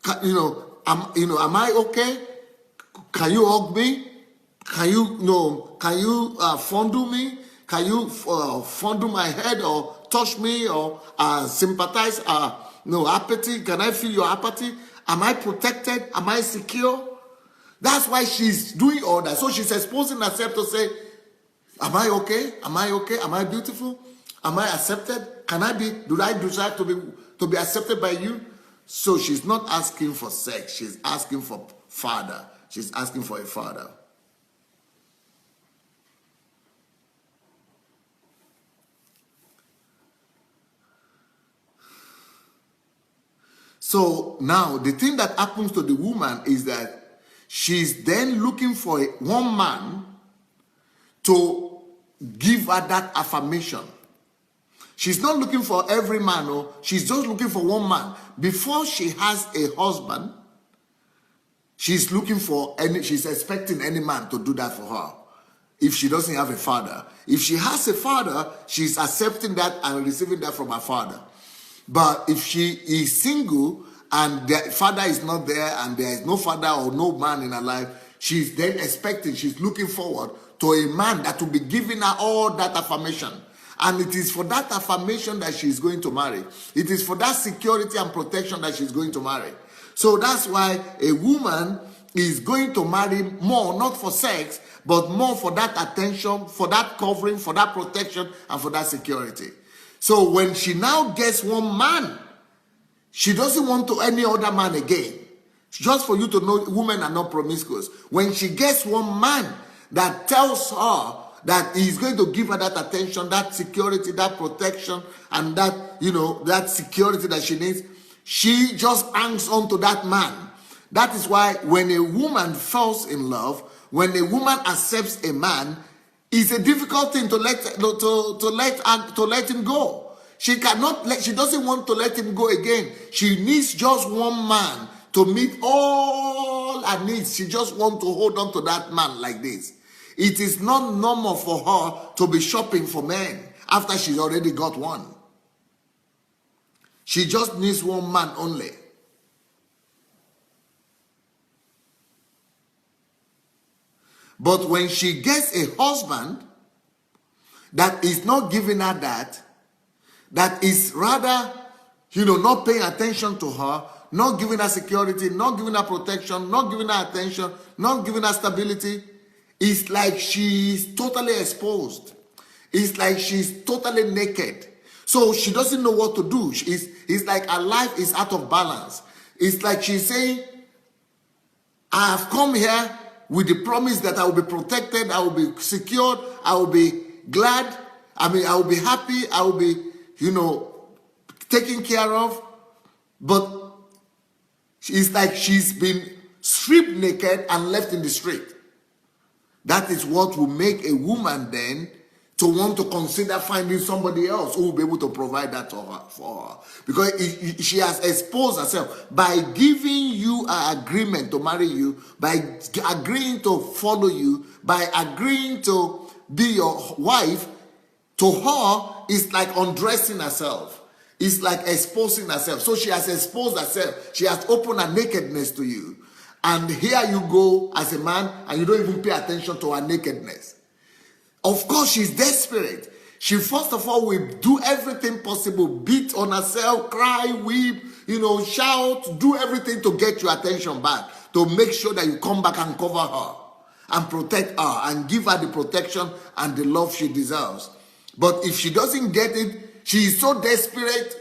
Am I okay? Can you hug me? Can you fondle me? Can you fondle my head or touch me or sympathize? Apathy. Can I feel your apathy? Am I protected? Am I secure? That's why she's doing all that. So she's exposing herself to say, am I okay? Am I okay? Am I beautiful? Am I accepted? Do I deserve to be accepted by you? So she's not asking for sex. She's asking for father. She's asking for a father. So now the thing that happens to the woman is that she's then looking for one man to give her that affirmation. She's not looking for every man, she's just looking for one man. Before she has a husband, she's expecting any man to do that for her. If she doesn't have a father. If she has a father, she's accepting that and receiving that from her father. But if she is single and the father is not there and there is no father or no man in her life, she's then she's looking forward to a man that will be giving her all that affirmation. And it is for that affirmation that she's going to marry. It is for that security and protection that she's going to marry. So that's why a woman is going to marry more, not for sex, but more for that attention, for that covering, for that protection, and for that security. So when she now gets one man, she doesn't want to any other man again. Just for you to know, women are not promiscuous. When she gets one man that tells her that he's going to give her that attention, that security, that protection, and that, that security that she needs, she just hangs on to that man. That is why when a woman falls in love, when a woman accepts a man, it's a difficult thing to let him go. She doesn't want to let him go again. She needs just one man to meet all her needs. She just wants to hold on to that man like this. It is not normal for her to be shopping for men after she's already got one. She just needs one man only. But when she gets a husband that is not giving her that is rather, not paying attention to her, not giving her security, not giving her protection, not giving her attention, not giving her stability, it's like she's totally exposed. It's like she's totally naked. So she doesn't know what to do. It's like her life is out of balance. It's like she's saying, I have come here with the promise that I will be protected, I will be secured, I will be glad, I will be happy, I will be, taken care of. But it's like she's been stripped naked and left in the street. That is what will make a woman then to want to consider finding somebody else who will be able to provide that for her. Because she has exposed herself by giving you an agreement to marry you, by agreeing to follow you, by agreeing to be your wife. To her, it's like undressing herself. It's like exposing herself. So she has exposed herself. She has opened her nakedness to you. And here you go as a man and you don't even pay attention to her nakedness. Of course, she's desperate. She first of all will do everything possible, beat on herself, cry, weep, shout, do everything to get your attention back, to make sure that you come back and cover her and protect her and give her the protection and the love she deserves. But if she doesn't get it, she is so desperate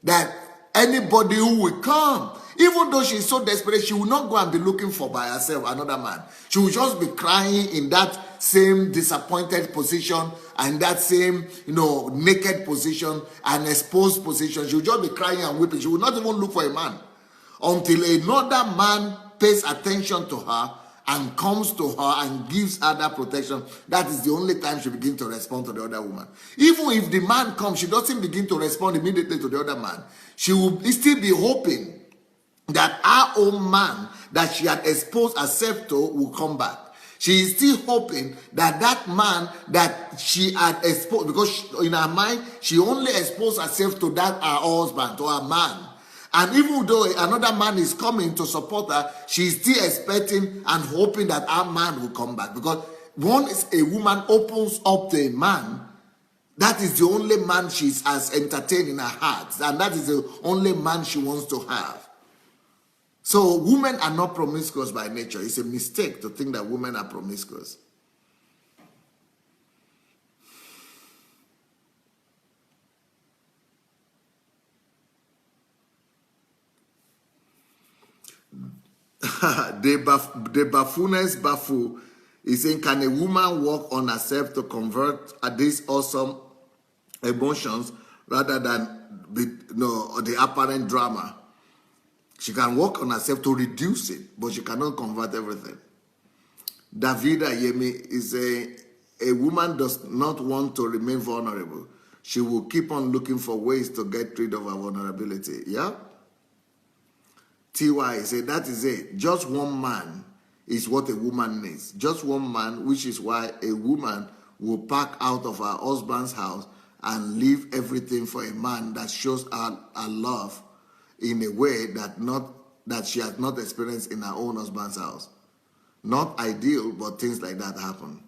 that anybody who will come, even though she is so desperate, she will not go and be looking for by herself another man. She will just be crying in that same disappointed position and that same, naked position and exposed position. She will just be crying and weeping. She will not even look for a man until another man pays attention to her and comes to her and gives her that protection. That is the only time she begins to respond to the other woman. Even if the man comes, she doesn't begin to respond immediately to the other man. She will still be hoping that her own man that she had exposed herself to will come back. She is still hoping that that man that she had exposed, because in her mind, she only exposed herself to that her husband, to her man. And even though another man is coming to support her, she is still expecting and hoping that her man will come back. Because once a woman opens up to a man, that is the only man she has entertained in her heart. And that is the only man she wants to have. So women are not promiscuous by nature. It's a mistake to think that women are promiscuous. The Baffunes Bafu is saying, can a woman work on herself to convert these awesome emotions rather than the apparent drama? She can work on herself to reduce it, but she cannot convert everything. Davida Yemi is a woman does not want to remain vulnerable. She will keep on looking for ways to get rid of her vulnerability. Yeah? TY said, that is it. Just one man is what a woman needs. Just one man, which is why a woman will pack out of her husband's house and leave everything for a man that shows her love in a way that she has not experienced in her own husband's house. Not ideal, but things like that happen.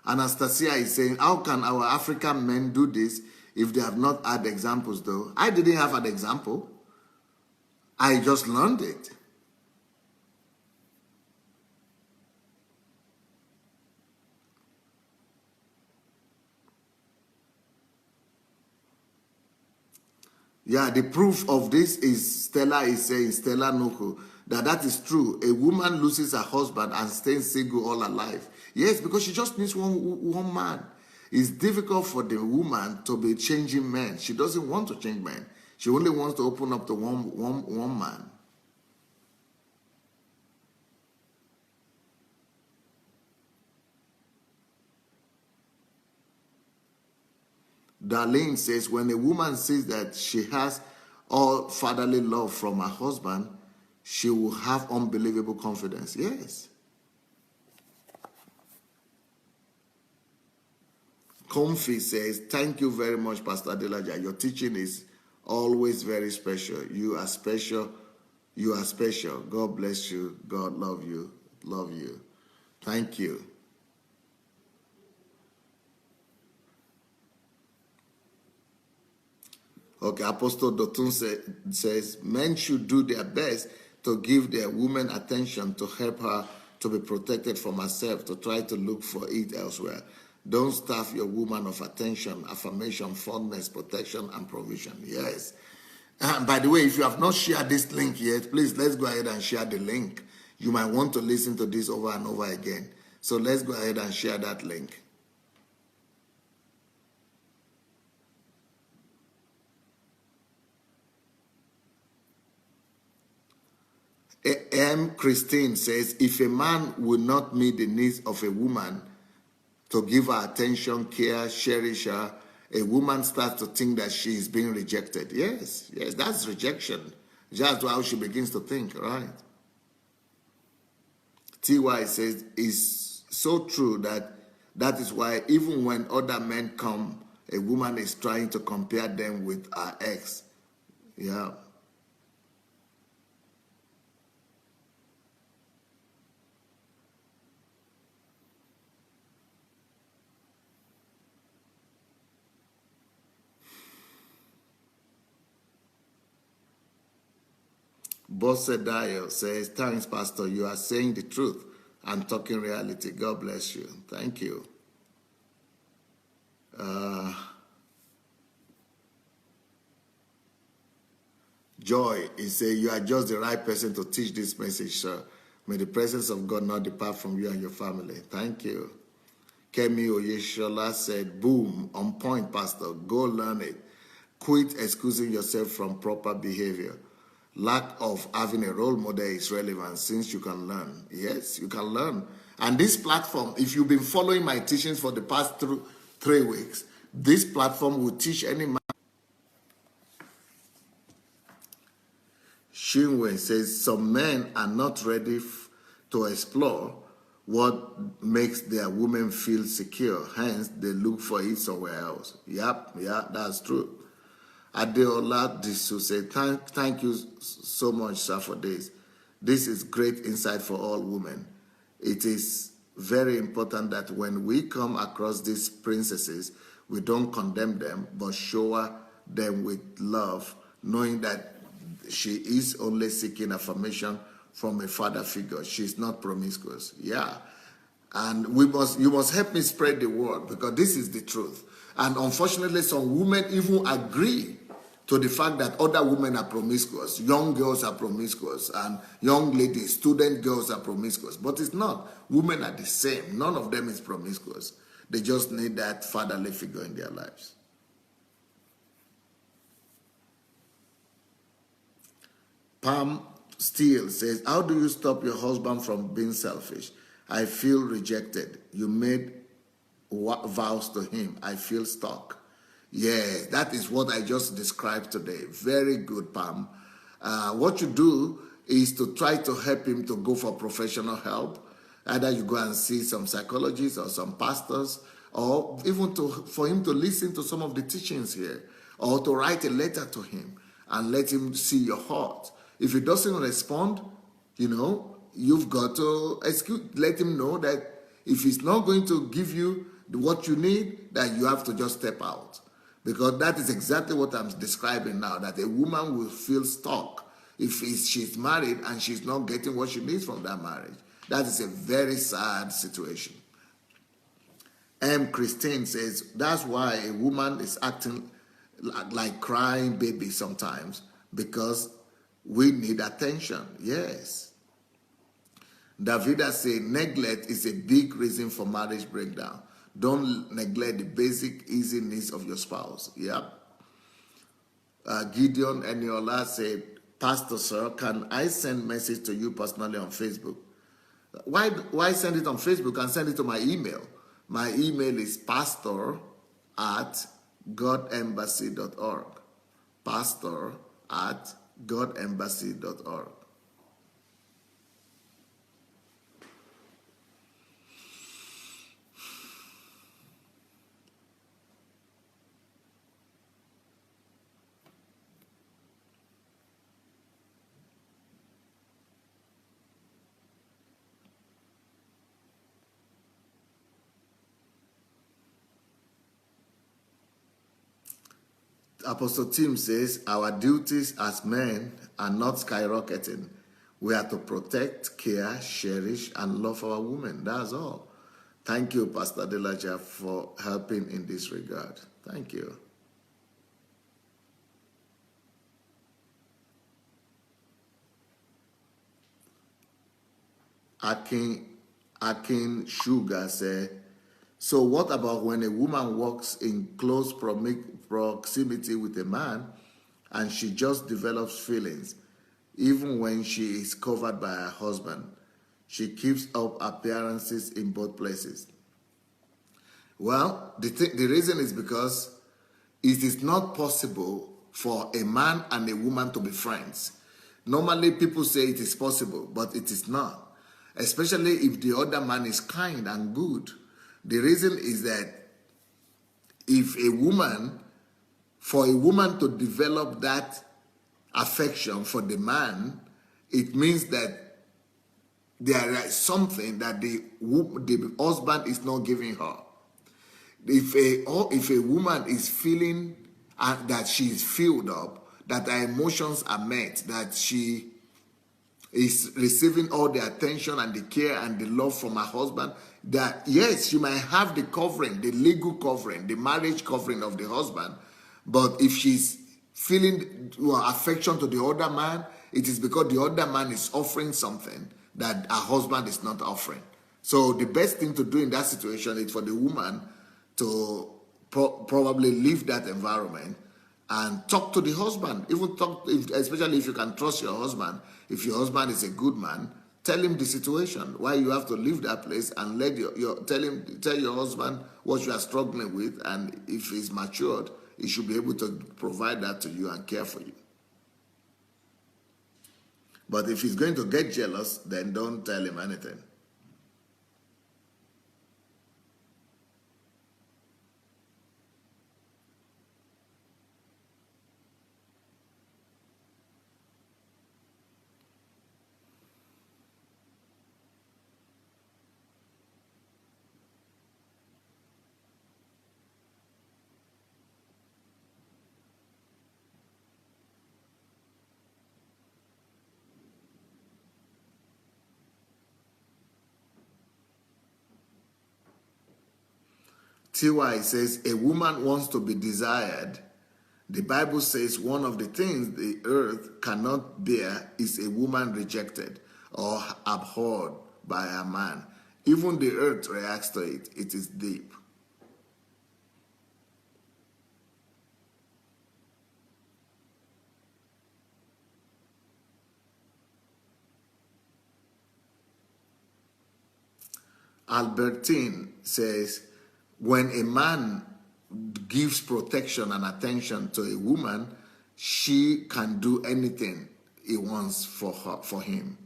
Anastasia is saying, how can our African men do this if they have not had examples though? I didn't have an example. I just learned it. Yeah, the proof of this is Stella is saying, Stella Noko, that is true. A woman loses her husband and stays single all her life. Yes, because she just needs one man. It's difficult for the woman to be changing men. She doesn't want to change men. She only wants to open up to one man. Darlene says, when a woman sees that she has all fatherly love from her husband, she will have unbelievable confidence. Yes. Comfy says, thank you very much, Pastor Adelaja. Your teaching is always very special. You are special. You are special. God bless you. God love you. Love you. Thank you. Okay, Apostle Dotun says, men should do their best to give their woman attention to help her to be protected from herself, to try to look for it elsewhere. Don't starve your woman of attention, affirmation, fondness, protection, and provision. Yes. By the way, if you have not shared this link yet, please let's go ahead and share the link. You might want to listen to this over and over again. So let's go ahead and share that link. M. Christine says, if a man will not meet the needs of a woman to give her attention, care, cherish her, a woman starts to think that she is being rejected. Yes, that's rejection. Just how she begins to think, right? T.Y. says, it's so true that is why even when other men come, a woman is trying to compare them with her ex. Yeah. Bosedayo says, thanks, Pastor. You are saying the truth and talking reality. God bless you. Thank you. Joy is saying, you are just the right person to teach this message, sir. May the presence of God not depart from you and your family. Thank you. Kemi Oyeshola said, boom, on point, Pastor. Go learn it. Quit excusing yourself from proper behavior. Lack of having a role model is relevant since you can learn. Yes, you can learn. And this platform, if you've been following my teachings for the past 3 weeks, this platform will teach any man. Shinwen says, some men are not ready to explore what makes their women feel secure. Hence, they look for it somewhere else. Yep, yeah, that's true. Adeola Disu said, thank you so much, sir, for this. This is great insight for all women. It is very important that when we come across these princesses, we don't condemn them, but shower them with love, knowing that she is only seeking affirmation from a father figure. She's not promiscuous. Yeah. And you must help me spread the word, because this is the truth. And unfortunately, some women even agree to the fact that other women are promiscuous, young girls are promiscuous, and young ladies, student girls are promiscuous. But it's not. Women are the same. None of them is promiscuous. They just need that fatherly figure in their lives. Pam Steele says, how do you stop your husband from being selfish? I feel rejected. You made vows to him. I feel stuck. Yes, that is what I just described today. Very good, Pam. What you do is to try to help him to go for professional help. Either you go and see some psychologists or some pastors, or even for him to listen to some of the teachings here, or to write a letter to him and let him see your heart. If he doesn't respond, you've got to let him know that if he's not going to give you what you need, that you have to just step out. Because that is exactly what I'm describing now, that a woman will feel stuck if she's married and she's not getting what she needs from that marriage. That is a very sad situation. M. Christine says, that's why a woman is acting like crying baby sometimes, because we need attention. Yes. Davida says, neglect is a big reason for marriage breakdown. Don't neglect the basic, easy needs of your spouse. Yeah. Gideon Eniola said, Pastor, sir, can I send message to you personally on Facebook? Why send it on Facebook and send it to my email? My email is pastor@godembassy.org. Pastor@godembassy.org. Apostle Tim says, our duties as men are not skyrocketing. We are to protect, care, cherish, and love our women. That's all. Thank you, Pastor Adelaja, for helping in this regard. Thank you. Akin Sugar said, so what about when a woman walks in close proximity with a man and she just develops feelings, even when she is covered by her husband? She keeps up appearances in both places. Well, the reason is because it is not possible for a man and a woman to be friends. Normally, people say it is possible, but it is not. Especially if the other man is kind and good. The reason is that if for a woman to develop that affection for the man, it means that there is something that the husband is not giving her. If a woman is feeling that she is filled up, that her emotions are met, that she is receiving all the attention and the care and the love from her husband, that yes, she might have the covering, the legal covering, the marriage covering of the husband, but if she's feeling affection to the other man, it is because the other man is offering something that her husband is not offering. So the best thing to do in that situation is for the woman to probably leave that environment and talk to the husband. Especially if you can trust your husband. If your husband is a good man, tell him the situation, why you have to leave that place, and tell your husband what you are struggling with, and if he's matured, he should be able to provide that to you and care for you. But if he's going to get jealous, then don't tell him anything. TY says, a woman wants to be desired. The Bible says one of the things the earth cannot bear is a woman rejected or abhorred by a man. Even the earth reacts to it. It is deep. Albertine says, when a man gives protection and attention to a woman, she can do anything he wants for him.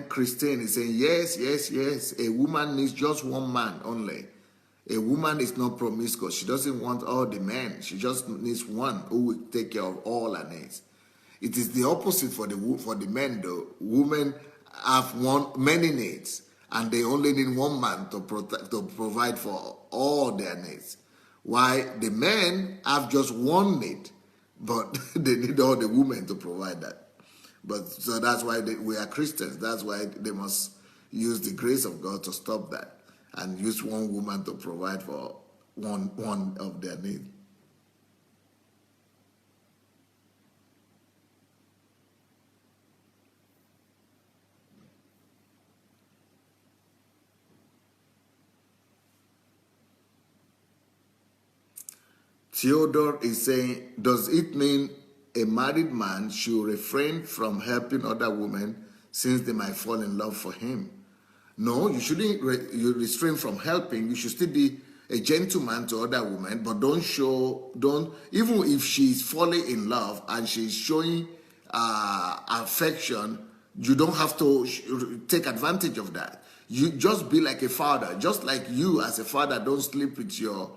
Christine is saying, yes. A woman needs just one man only. A woman is not promiscuous. She doesn't want all the men. She just needs one who will take care of all her needs. It is the opposite for the men, though. Women have many needs, and they only need one man to provide for all their needs. Why the men have just one need, but they need all the women to provide that. But so that's why we are Christians. That's why they must use the grace of God to stop that and use one woman to provide for one of their needs. Theodore is saying, does it mean a married man should refrain from helping other women since they might fall in love for him? No, you shouldn't restrain from helping. You should still be a gentleman to other women, but even if she's falling in love and she's showing affection, you don't have to take advantage of that. You just be like a father. Just like you as a father don't sleep with your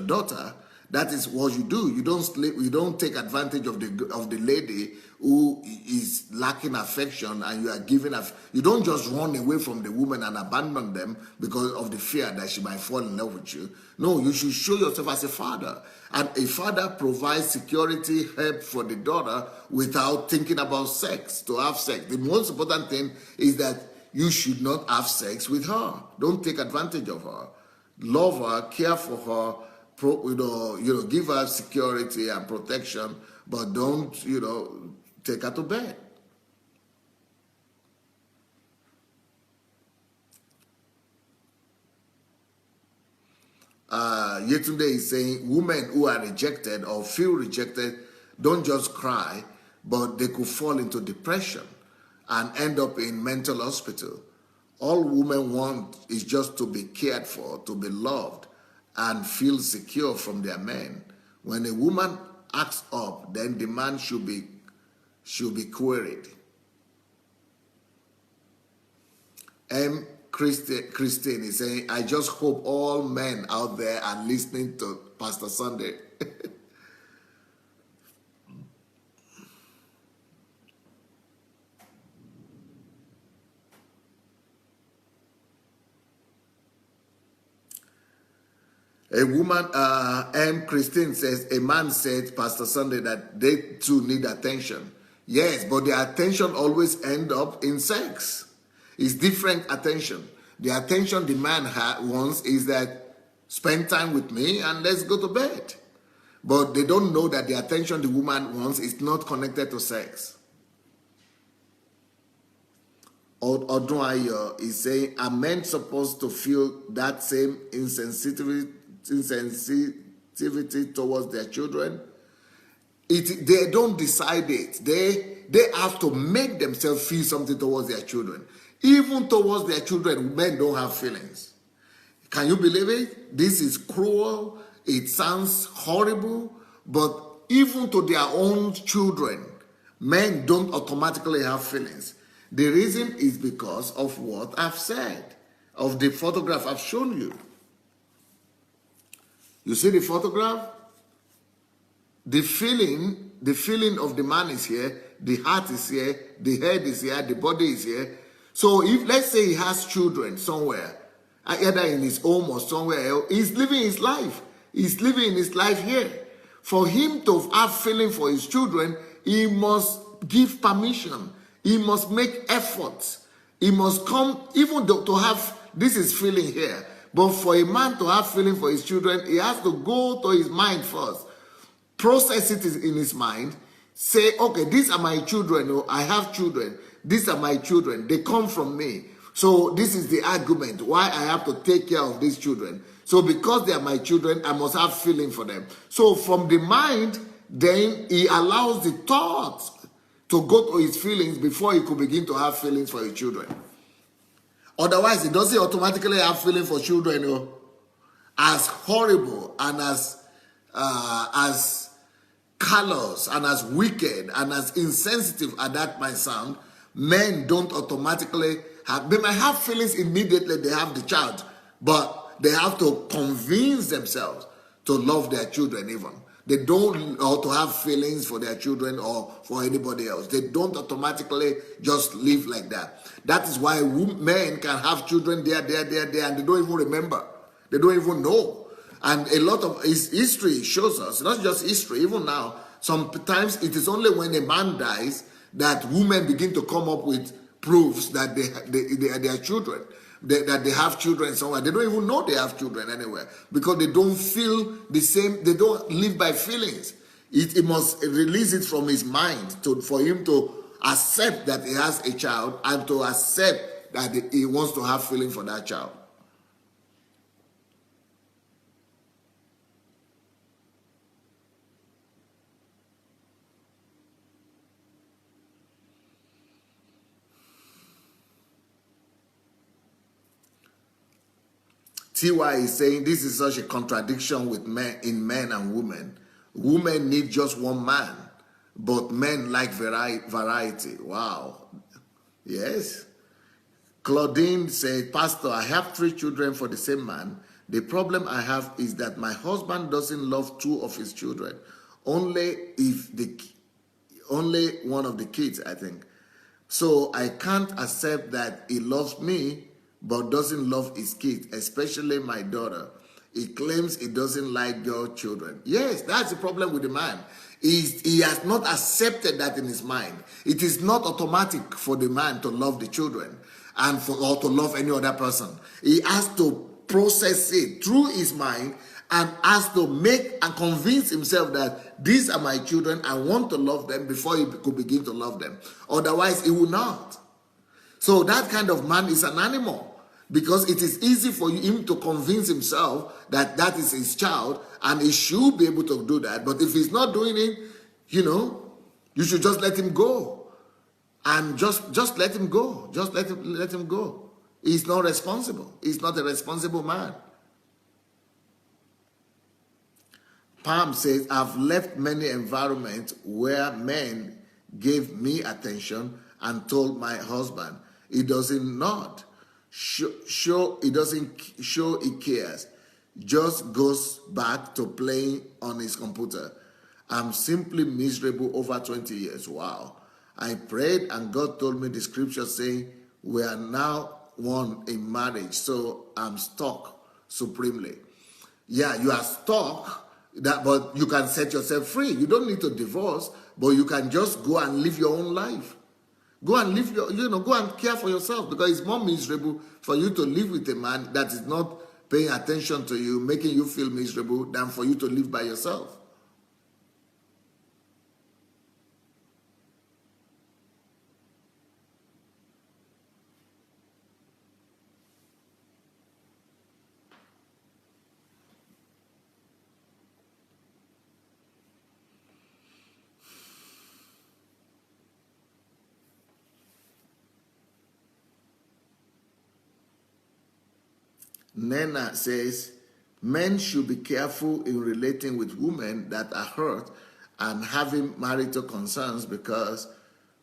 daughter, That is what you do. You don't sleep. You don't take advantage of the lady who is lacking affection, and you are giving. You don't just run away from the woman and abandon them because of the fear that she might fall in love with you. No, you should show yourself as a father, and a father provides security, help for the daughter without thinking about sex. To have sex, the most important thing is that you should not have sex with her. Don't take advantage of her. Love her, care for her, give her security and protection, but don't, take her to bed. Yetunde is saying women who are rejected or feel rejected don't just cry, but they could fall into depression and end up in mental hospital. All women want is just to be cared for, to be loved, and feel secure from their men. When a woman acts up, then the man should be queried. Christine is saying, I just hope all men out there are listening to Pastor Sunday. A woman, Christine says, a man said, Pastor Sunday, that they too need attention. Yes, but the attention always end up in sex. It's different attention. The attention the man wants is that spend time with me and let's go to bed. But they don't know that the attention the woman wants is not connected to sex. Odunwayo is saying, are men supposed to feel that same insensitivity towards their children? They don't decide it. They have to make themselves feel something towards their children. Even towards their children, men don't have feelings. Can you believe it? This is cruel. It sounds horrible. But even to their own children, men don't automatically have feelings. The reason is because of what I've said, of the photograph I've shown you. You see the photograph? The feeling of the man is here, the heart is here, the head is here, the body is here. So if, let's say he has children somewhere, either in his home or somewhere else, he's living his life. He's living his life here. For him to have feeling for his children, he must give permission. He must make efforts. He must come, even though to have, this is feeling here. But for a man to have feeling for his children, he has to go to his mind first. Process it in his mind. Say, okay, these are my children. Oh, I have children. These are my children. They come from me. So this is the argument why I have to take care of these children. So because they are my children, I must have feeling for them. So from the mind, then he allows the thoughts to go to his feelings before he could begin to have feelings for his children. Otherwise, he doesn't automatically have feeling for children. You know? As horrible and as callous and as wicked and as insensitive as that might sound, men don't automatically have, they might have feelings immediately they have the child, but they have to convince themselves to love their children even. They don't, or to have feelings for their children or for anybody else. They don't automatically just live like that. That is why men can have children there, and they don't even remember. They don't even know. And a lot of history shows us, not just history, even now, sometimes it is only when a man dies that women begin to come up with proofs that they are their children, that they have children somewhere. They don't even know they have children anywhere because they don't feel the same. They don't live by feelings. He must release it from his mind for him to accept that he has a child and to accept that he wants to have feeling for that child. TY is saying this is such a contradiction with men and women. Women need just one man, but men like variety. Wow. Yes. Claudine said, Pastor, I have 3 children for the same man. The problem I have is that my husband doesn't love two of his children, only one of the kids, I think. So I can't accept that he loves me but doesn't love his kids, especially my daughter. He claims he doesn't like girl children. Yes, that's the problem with the man. He has not accepted that in his mind. It is not automatic for the man to love the children or to love any other person. He has to process it through his mind and has to make and convince himself that these are my children, I want to love them before he could begin to love them. Otherwise, he will not. So that kind of man is an animal, because it is easy for him to convince himself that that is his child and he should be able to do that. But if he's not doing it, you should just let him go. And just let him go. Just let him go. He's not responsible. He's not a responsible man. Pam says, I've left many environments where men gave me attention and told my husband he doesn't nod. He doesn't show he cares. Just goes back to playing on his computer. I'm simply miserable over 20 years. Wow. I prayed and God told me the scripture saying we are now one in marriage. So I'm stuck supremely. Yeah, you are stuck, but you can set yourself free. You don't need to divorce, but you can just go and live your own life. Go and live go and care for yourself, because it's more miserable for you to live with a man that is not paying attention to you, making you feel miserable, than for you to live by yourself. Nena says, men should be careful in relating with women that are hurt and having marital concerns, because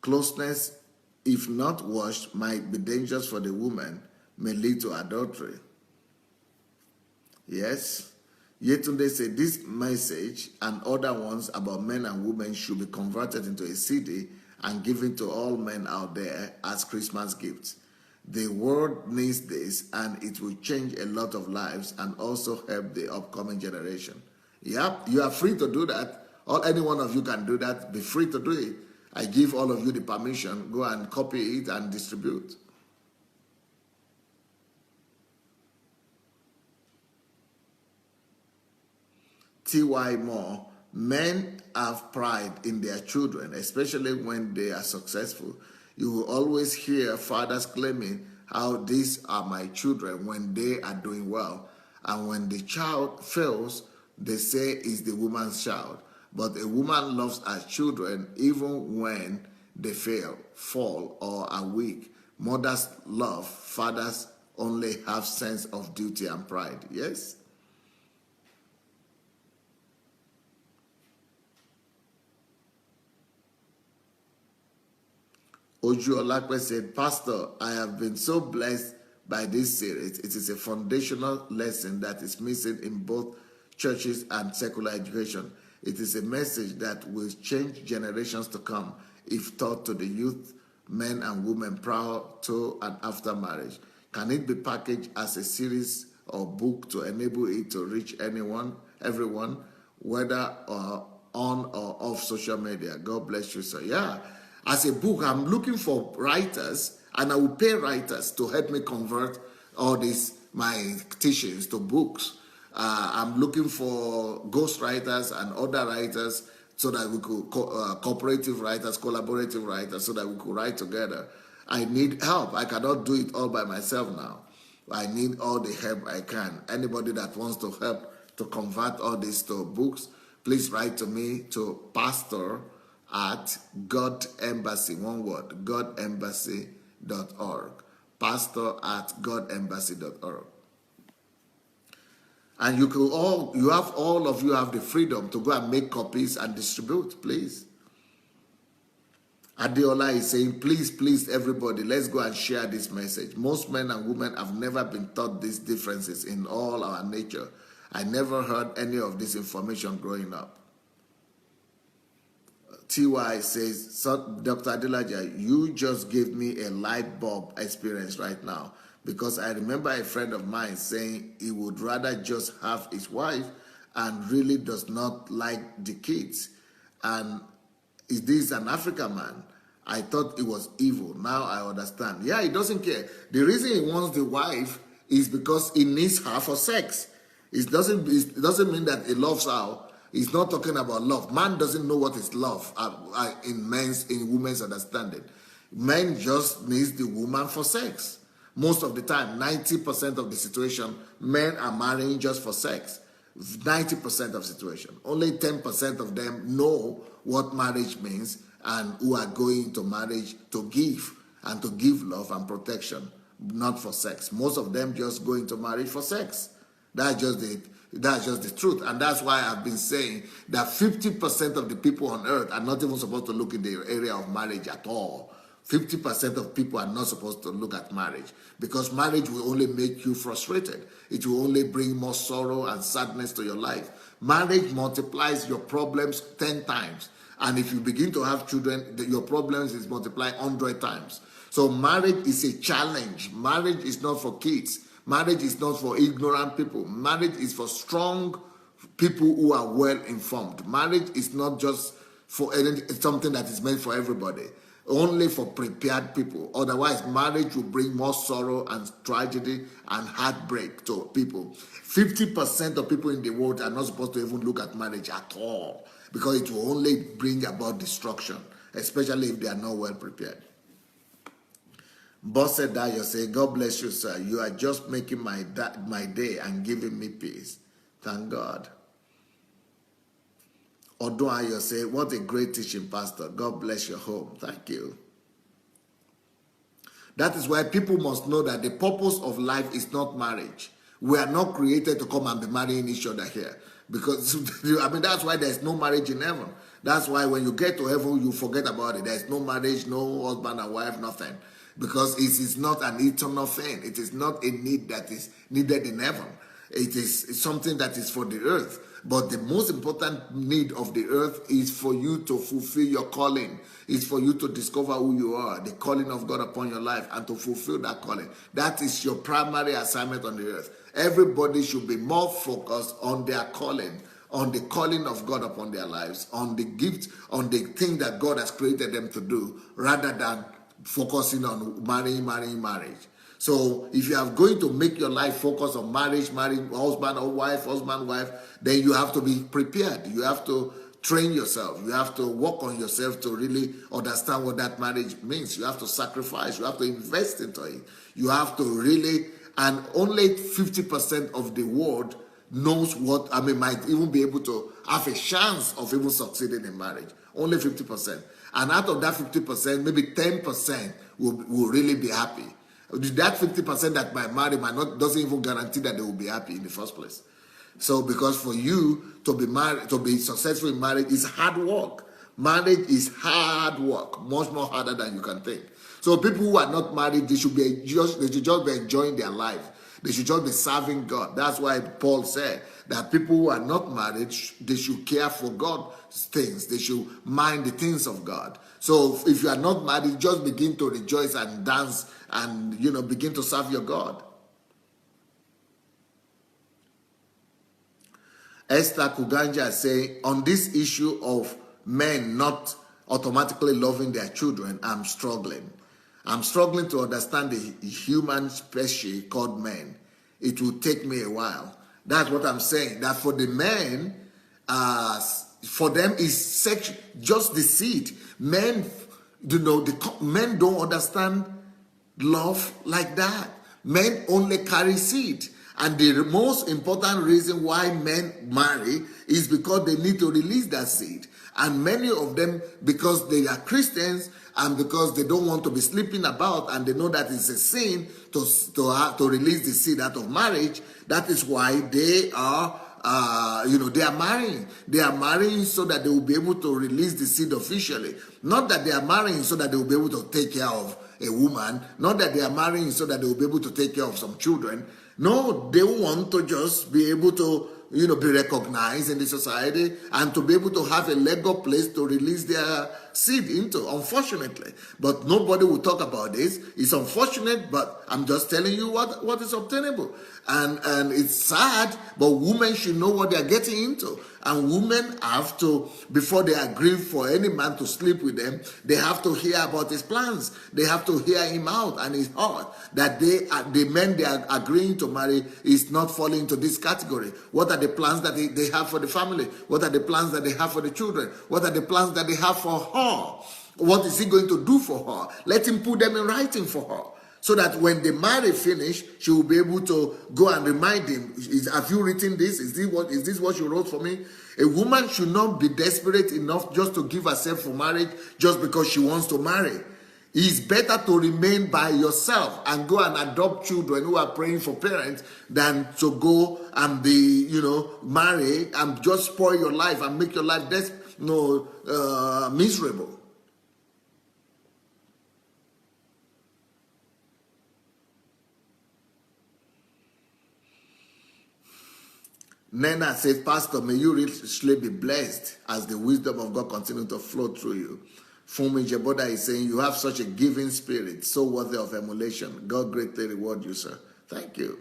closeness, if not washed, might be dangerous for the woman, may lead to adultery. Yes. Yetunde said this message and other ones about men and women should be converted into a CD and given to all men out there as Christmas gifts. The world needs this, and it will change a lot of lives and also help the upcoming generation. Yep, you are free to do that. Or any one of you can do that. Be free to do it. I give all of you the permission. Go and copy it and distribute. T.Y. Moore, men have pride in their children, especially when they are successful. You will always hear fathers claiming how these are my children when they are doing well. And when the child fails, they say it's the woman's child. But a woman loves her children even when they fail, fall, or are weak. Mothers love, fathers only have sense of duty and pride. Yes? Oju Olakwe said, Pastor, I have been so blessed by this series. It is a foundational lesson that is missing in both churches and secular education. It is a message that will change generations to come if taught to the youth, men and women prior to and after marriage. Can it be packaged as a series or book to enable it to reach everyone, whether on or off social media? God bless you, sir. Yeah. As a book, I'm looking for writers, and I will pay writers to help me convert all these my teachings to books. I'm looking for ghost writers and other writers so that we could cooperative writers, collaborative writers, so that we could write together. I need help. I cannot do it all by myself now. I need all the help I can. Anybody that wants to help to convert all this to books, please write to me to pastor@godembassy, one word, godembassy.org. pastor@godembassy.org. And you have the freedom to go and make copies and distribute, please. Adelaja is saying, please, everybody, let's go and share this message. Most men and women have never been taught these differences in all our nature. I never heard any of this information growing up. TY says, so, Dr. Adelaja, you just gave me a light bulb experience right now, because I remember a friend of mine saying he would rather just have his wife and really does not like the kids. And is this an African man? I thought it was evil. Now I understand. Yeah, he doesn't care. The reason he wants the wife is because he needs her for sex. It doesn't mean that he loves her. He's not talking about love. Man doesn't know what is love in women's understanding. Men just needs the woman for sex. Most of the time, 90% of the situation, men are marrying just for sex. 90% of situation. Only 10% of them know what marriage means and who are going to marriage to give love and protection, not for sex. Most of them just go into marriage for sex. That's just the truth. And that's why I've been saying that 50% of the people on earth are not even supposed to look in the area of marriage at all. 50% of people are not supposed to look at marriage, because marriage will only make you frustrated. It will only bring more sorrow and sadness to your life. Marriage multiplies your problems 10 times. And if you begin to have children, your problems is multiplied 100 times. So marriage is a challenge. Marriage is not for kids. Marriage is not for ignorant people. Marriage is for strong people who are well informed. Marriage is not just for something that is meant for everybody. Only for prepared people. Otherwise, marriage will bring more sorrow and tragedy and heartbreak to people. 50% of people in the world are not supposed to even look at marriage at all, because it will only bring about destruction, especially if they are not well prepared. Boss said that, you say, God bless you, sir. You are just making my day and giving me peace. Thank God. Odunayo say, what a great teaching, Pastor. God bless your home. Thank you. That is why people must know that the purpose of life is not marriage. We are not created to come and be marrying each other here. Because, that's why there's no marriage in heaven. That's why when you get to heaven, you forget about it. There's no marriage, no husband and wife, nothing. Because it is not an eternal thing. It is not a need that is needed in heaven. It is something that is for the earth. But the most important need of the earth is for you to fulfill your calling. It's for you to discover who you are, the calling of God upon your life, and to fulfill that calling. That is your primary assignment on the earth. Everybody should be more focused on their calling, on the calling of God upon their lives, on the gift, on the thing that God has created them to do, rather than focusing on marriage. So if you are going to make your life focus on marriage, husband or wife, then you have to be prepared. You have to train yourself. You have to work on yourself to really understand what that marriage means. You have to sacrifice. You have to invest into it. You have to really, and only 50% of the world knows might even be able to have a chance of even succeeding in marriage. Only 50%. And out of that 50%, maybe 10% will really be happy. That 50% that might marry doesn't even guarantee that they will be happy in the first place. So because for you to be married, to be successful in marriage is hard work. Marriage is hard work, much more harder than you can think. So people who are not married, they should just be enjoying their life. They should just be serving God. That's why Paul said that people who are not married, they should care for God's things. They should mind the things of God. So if you are not married, just begin to rejoice and dance and, begin to serve your God. Esther Kuganja saying, on this issue of men not automatically loving their children, I'm struggling. I'm struggling to understand the human species called men. It will take me a while. That's what I'm saying. That for the men, for them is sex, just the seed. Men, men don't understand love like that. Men only carry seed. And the most important reason why men marry is because they need to release that seed. And many of them, because they are Christians and because they don't want to be sleeping about and they know that it's a sin to release the seed out of marriage, that is why they are they are marrying. They are marrying so that they will be able to release the seed officially. Not that they are marrying so that they will be able to take care of a woman. Not that they are marrying so that they will be able to take care of some children. No, they want to just be able to, be recognized in the society and to be able to have a legal place to release their seed into, unfortunately. But nobody will talk about this. It's unfortunate, but I'm just telling you what is obtainable. And it's sad, but women should know what they're getting into. And women have to, before they agree for any man to sleep with them, they have to hear about his plans. They have to hear him out and his heart, that the men they are agreeing to marry is not falling into this category. What are the plans that they have for the family? What are the plans that they have for the children? What are the plans that they have for her? What is he going to do for her? Let him put them in writing for her, so that when the marriage finish, she will be able to go and remind him, have you written this? Is this what you wrote for me? A woman should not be desperate enough just to give herself for marriage just because she wants to marry. It's better to remain by yourself and go and adopt children who are praying for parents than to go and be, marry and just spoil your life and make your life miserable. Nena says, Pastor, may you richly be blessed as the wisdom of God continue to flow through you. Fumi Jeboda is saying, you have such a giving spirit, so worthy of emulation. God greatly reward you, sir. Thank you.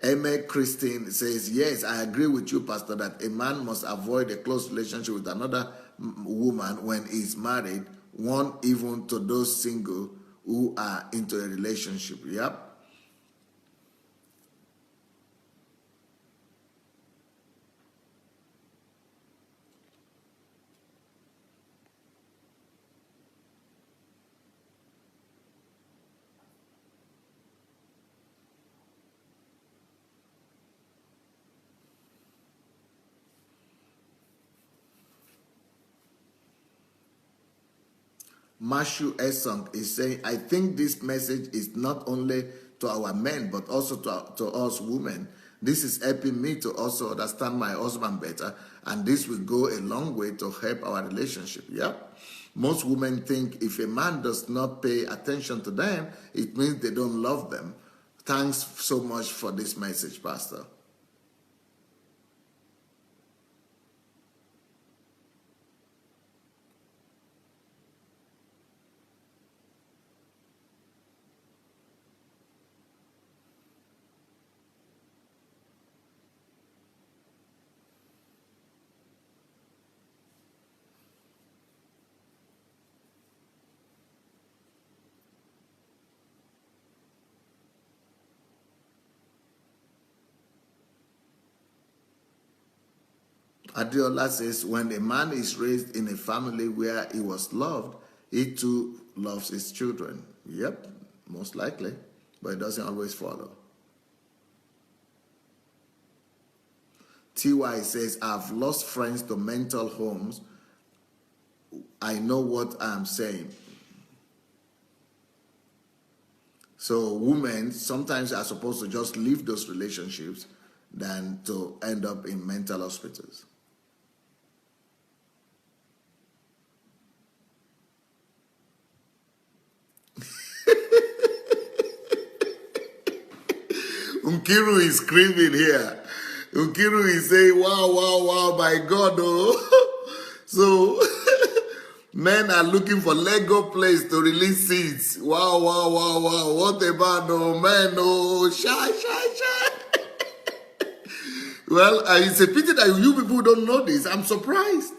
Emma Christine says, yes, I agree with you, Pastor, that a man must avoid a close relationship with another woman when he's married, one even to those single who are into a relationship. Yep. Mashu Esong is saying, I think this message is not only to our men, but also to us women. This is helping me to also understand my husband better, and this will go a long way to help our relationship. Yep. Most women think if a man does not pay attention to them, it means they don't love them. Thanks so much for this message, Pastor. Adelaja says, when a man is raised in a family where he was loved, he too loves his children. Yep, most likely, but it doesn't always follow. TY says, I've lost friends to mental homes. I know what I'm saying. So women sometimes are supposed to just leave those relationships than to end up in mental hospitals. Unkiru is screaming here. Unkiru is saying, wow, wow, wow, my God, oh. So, men are looking for Lego place to release seeds. Wow, wow, wow, wow. What about no men? Oh, shy. Well, it's a pity that you people don't know this. I'm surprised.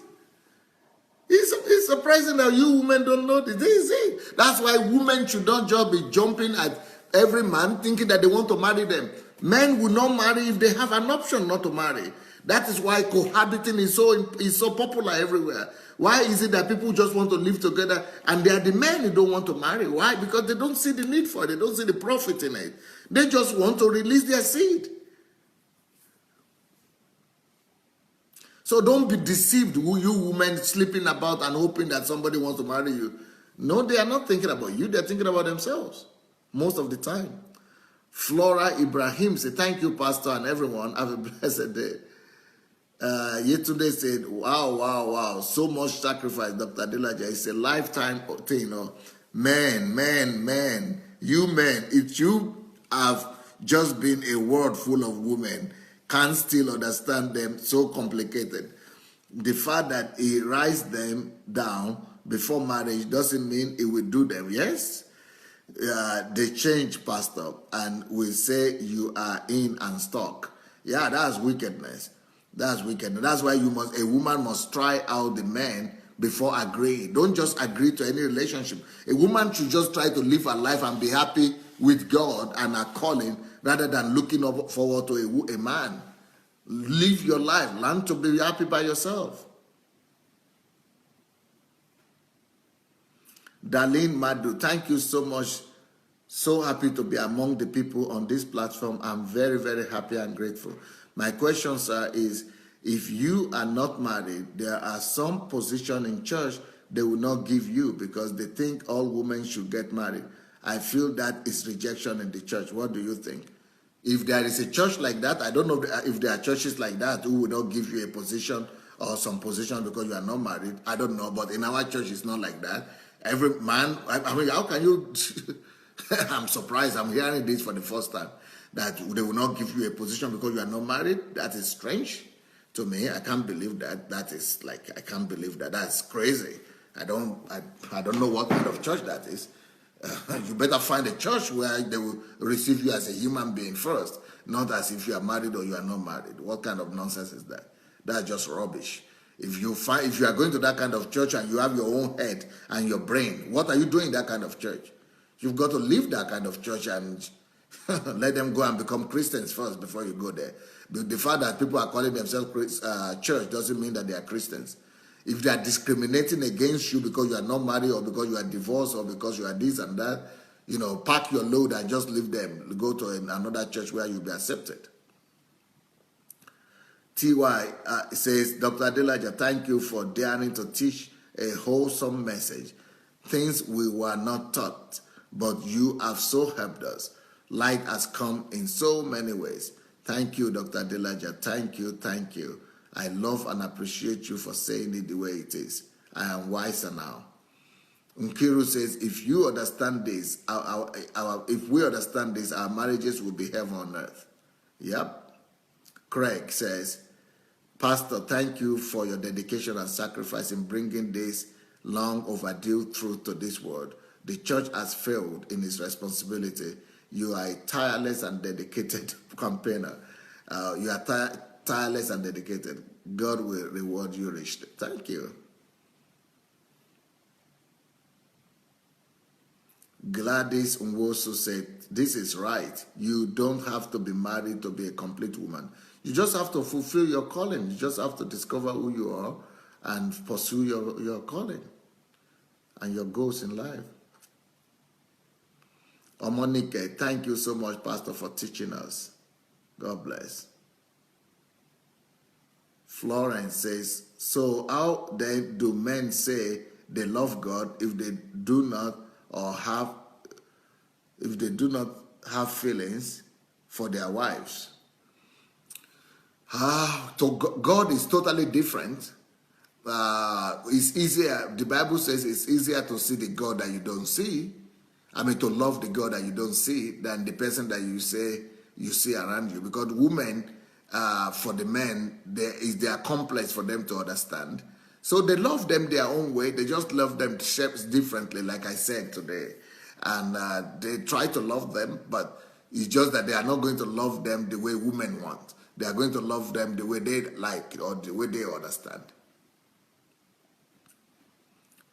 It's surprising that you women don't know this. This is it. That's why women should not just be jumping at every man thinking that they want to marry them. Men will not marry if they have an option not to marry. That is why cohabiting is so popular everywhere. Why is it that people just want to live together and they are the men who don't want to marry? Why? Because they don't see the need for it. They don't see the profit in it. They just want to release their seed. So don't be deceived, you women sleeping about and hoping that somebody wants to marry you. No, they are not thinking about you. They're thinking about themselves most of the time. Flora Ibrahim said, thank you, Pastor, and everyone. Have a blessed day. Yesterday said, wow, wow, wow, so much sacrifice, Dr. Adelaja. It's a lifetime thing, Man, you men, if you have just been a world full of women, can't still understand them, so complicated. The fact that he writes them down before marriage doesn't mean he will do them, yes? They change, Pastor, and we say you are in and stuck. Yeah, that's wickedness. That's wickedness. That's why a woman must try out the man before agreeing. Don't just agree to any relationship. A woman should just try to live her life and be happy with God and her calling rather than looking forward to a man. Live your life. Learn to be happy by yourself. Darlene Madu, thank you so much. So happy to be among the people on this platform. I'm very, very happy and grateful. My question, sir, is if you are not married, there are some position in church they will not give you because they think all women should get married. I feel that is rejection in the church. What do you think? If there is a church like that, I don't know if there are churches like that who will not give you a position or some position because you are not married. I don't know, but in our church, it's not like that. Every man, I mean, how can you... I'm surprised. I'm hearing this for the first time, that they will not give you a position because you are not married. That is strange to me. I can't believe that. I can't believe that. That's crazy. I don't know what kind of church that is. You better find a church where they will receive you as a human being first, not as if you are married or you are not married. What kind of nonsense is that? That's just rubbish. If you are going to that kind of church and you have your own head and your brain, what are you doing in that kind of church? You've got to leave that kind of church and let them go and become Christians first before you go there. The fact that people are calling themselves church doesn't mean that they are Christians. If they are discriminating against you because you are not married or because you are divorced or because you are this and that, pack your load and just leave them. Go to another church where you'll be accepted. T.Y. Says, Dr. Adelaja, thank you for daring to teach a wholesome message. Things we were not taught, but you have so helped us. Light has come in so many ways. Thank you, Dr. Adelaja. Thank you, thank you. I love and appreciate you for saying it the way it is. I am wiser now. Nkiru says, if you understand this, if we understand this, our marriages will be heaven on earth. Yep. Craig says, Pastor, thank you for your dedication and sacrifice in bringing this long overdue truth to this world. The church has failed in its responsibility. You are a tireless and dedicated campaigner. You are tireless and dedicated. God will reward you richly. Thank you. Gladys Nwosu said, this is right. You don't have to be married to be a complete woman. You just have to fulfill your calling. You just have to discover who you are and pursue your calling and your goals in life. Omonike, thank you so much, Pastor, for teaching us. God bless. Florence says, so how then do men say they love God if they do not have feelings for their wives? God is totally different. It's easier. The Bible says it's easier to see the God that you don't see. To love the God that you don't see than the person that you say you see around you. Because women, for the men, they are complex for them to understand. So they love them their own way. They just love them shapes differently, like I said today. And they try to love them, but it's just that they are not going to love them the way women want. They are going to love them the way they like or the way they understand.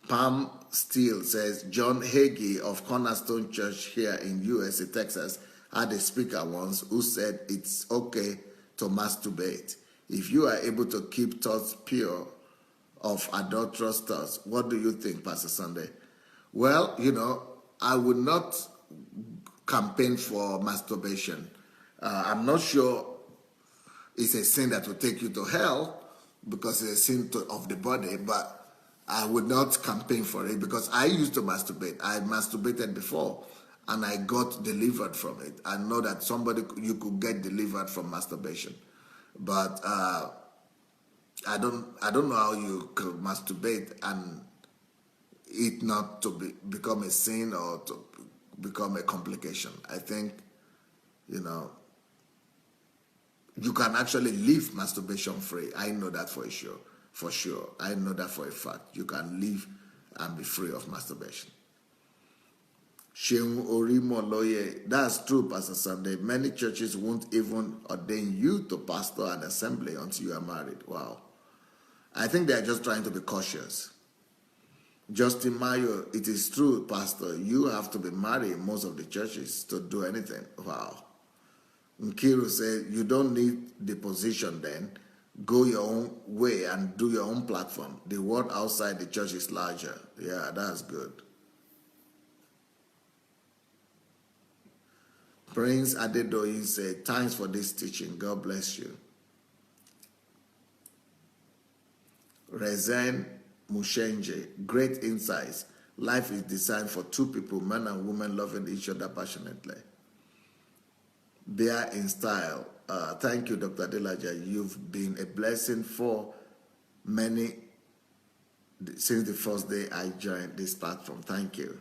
Pam Steele says, John Hagee of Cornerstone Church here in USA, Texas, had a speaker once who said it's okay to masturbate if you are able to keep thoughts pure of adulterous thoughts. What do you think, Pastor Sunday? Well, I would not campaign for masturbation. I'm not sure it's a sin that will take you to hell because it's a sin of the body, but I would not campaign for it because I used to masturbate. I masturbated before and I got delivered from it. I know that you could get delivered from masturbation. But I don't know how you could masturbate and it not to become a sin or to become a complication. I think, you know, you can actually live masturbation free. I know that for sure. For sure. I know that for a fact. You can live and be free of masturbation. Sheung Orimo Loye, that's true, Pastor Sunday. Many churches won't even ordain you to pastor an assembly until you are married. Wow. I think they're just trying to be cautious. Justin Mayo, it is true, Pastor. You have to be married in most of the churches to do anything. Wow. Nkiru said, you don't need the position then. Go your own way and do your own platform. The world outside the church is larger. Yeah, that's good. Prince Adedoyi said, thanks for this teaching. God bless you. Rezen Mushenje, great insights. Life is designed for two people, men and women loving each other passionately. Bear in style. Thank you, Dr. Adelaja. You've been a blessing for many since the first day I joined this platform. Thank you.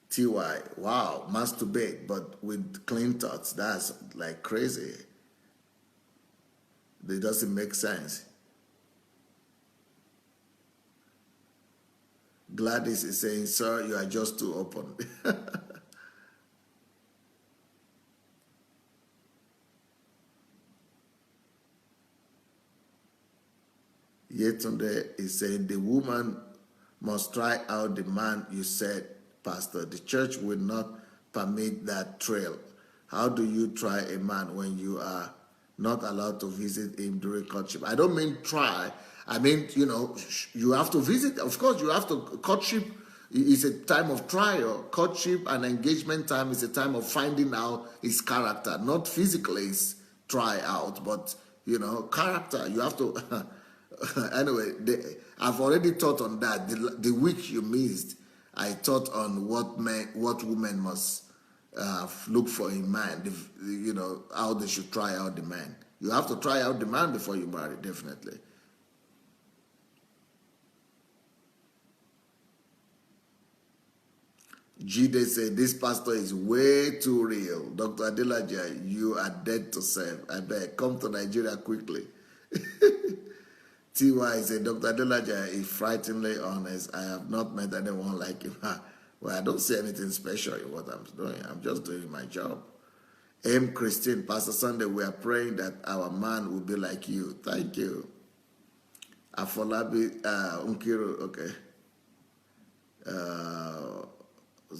TY, wow, masturbate, but with clean thoughts. That's like crazy. It doesn't make sense. Gladys is saying, sir, you are just too open. Yetunde is saying, the woman must try out the man you said, Pastor. The church will not permit that trail. How do you try a man when you are not allowed to visit him during courtship? I don't mean try. I mean, you know, you have to visit. Of course, you have to. Courtship is a time of trial. Courtship and engagement time is a time of finding out his character. Not physically try out, but, you know, character. You have to... Anyway, I've already taught on that. The week you missed, I taught on what women must look for in man. You know, how they should try out the man. You have to try out the man before you marry, definitely. Jide said, this pastor is way too real. Dr. Adelaja, you are dead to serve. I beg, come to Nigeria quickly. TY said, Dr. Adelaja is frighteningly honest. I have not met anyone like him. Well, I don't see anything special in what I'm doing. I'm just doing my job. M. Christine, Pastor Sunday, we are praying that our man will be like you. Thank you. Afolabi, Unkiru, okay.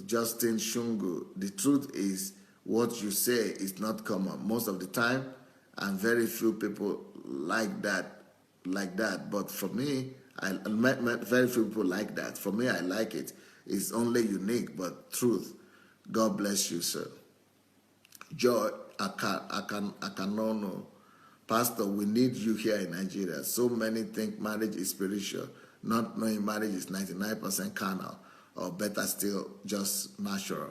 Justin Shungu, the truth is what you say is not common most of the time, and very few people like that. But for me, very few people like that. For me, I like it. It's only unique, but truth. God bless you, sir. Joy Akanono, Pastor, we need you here in Nigeria. So many think marriage is spiritual, not knowing marriage is 99% carnal, or better still, just natural.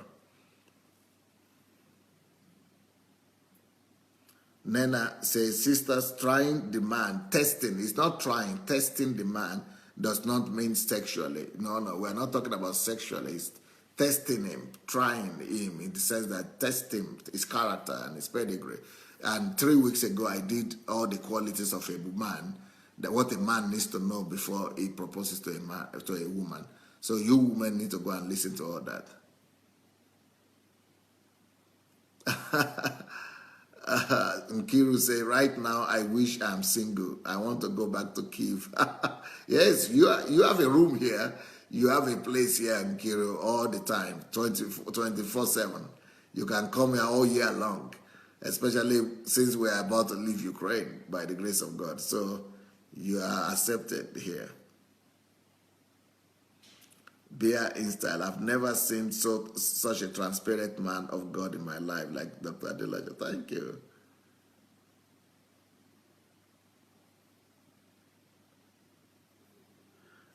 Nena says, sisters, trying the man, testing. It's not trying. Testing the man does not mean sexually. No, we're not talking about sexually. It's testing him, trying him, in the sense that testing his character and his pedigree. And 3 weeks ago, I did all the qualities of a man, that what a man needs to know before he proposes to a woman. So you women need to go and listen to all that. Nkiru say, right now I wish I'm single. I want to go back to Kiev. Yes, you have a room here. You have a place here in Nkiru all the time, 24/7. You can come here all year long, especially since we are about to leave Ukraine by the grace of God. So you are accepted here. Bear in style. I've never seen such a transparent man of God in my life like Dr. Adelaja. Thank you.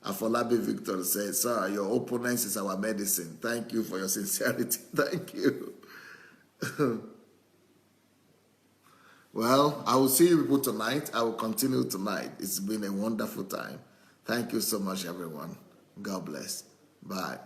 Afolabi Victor says, sir, your openness is our medicine. Thank you for your sincerity. Thank you. Well, I will see you people tonight. I will continue tonight. It's been a wonderful time. Thank you so much, everyone. God bless. Bye.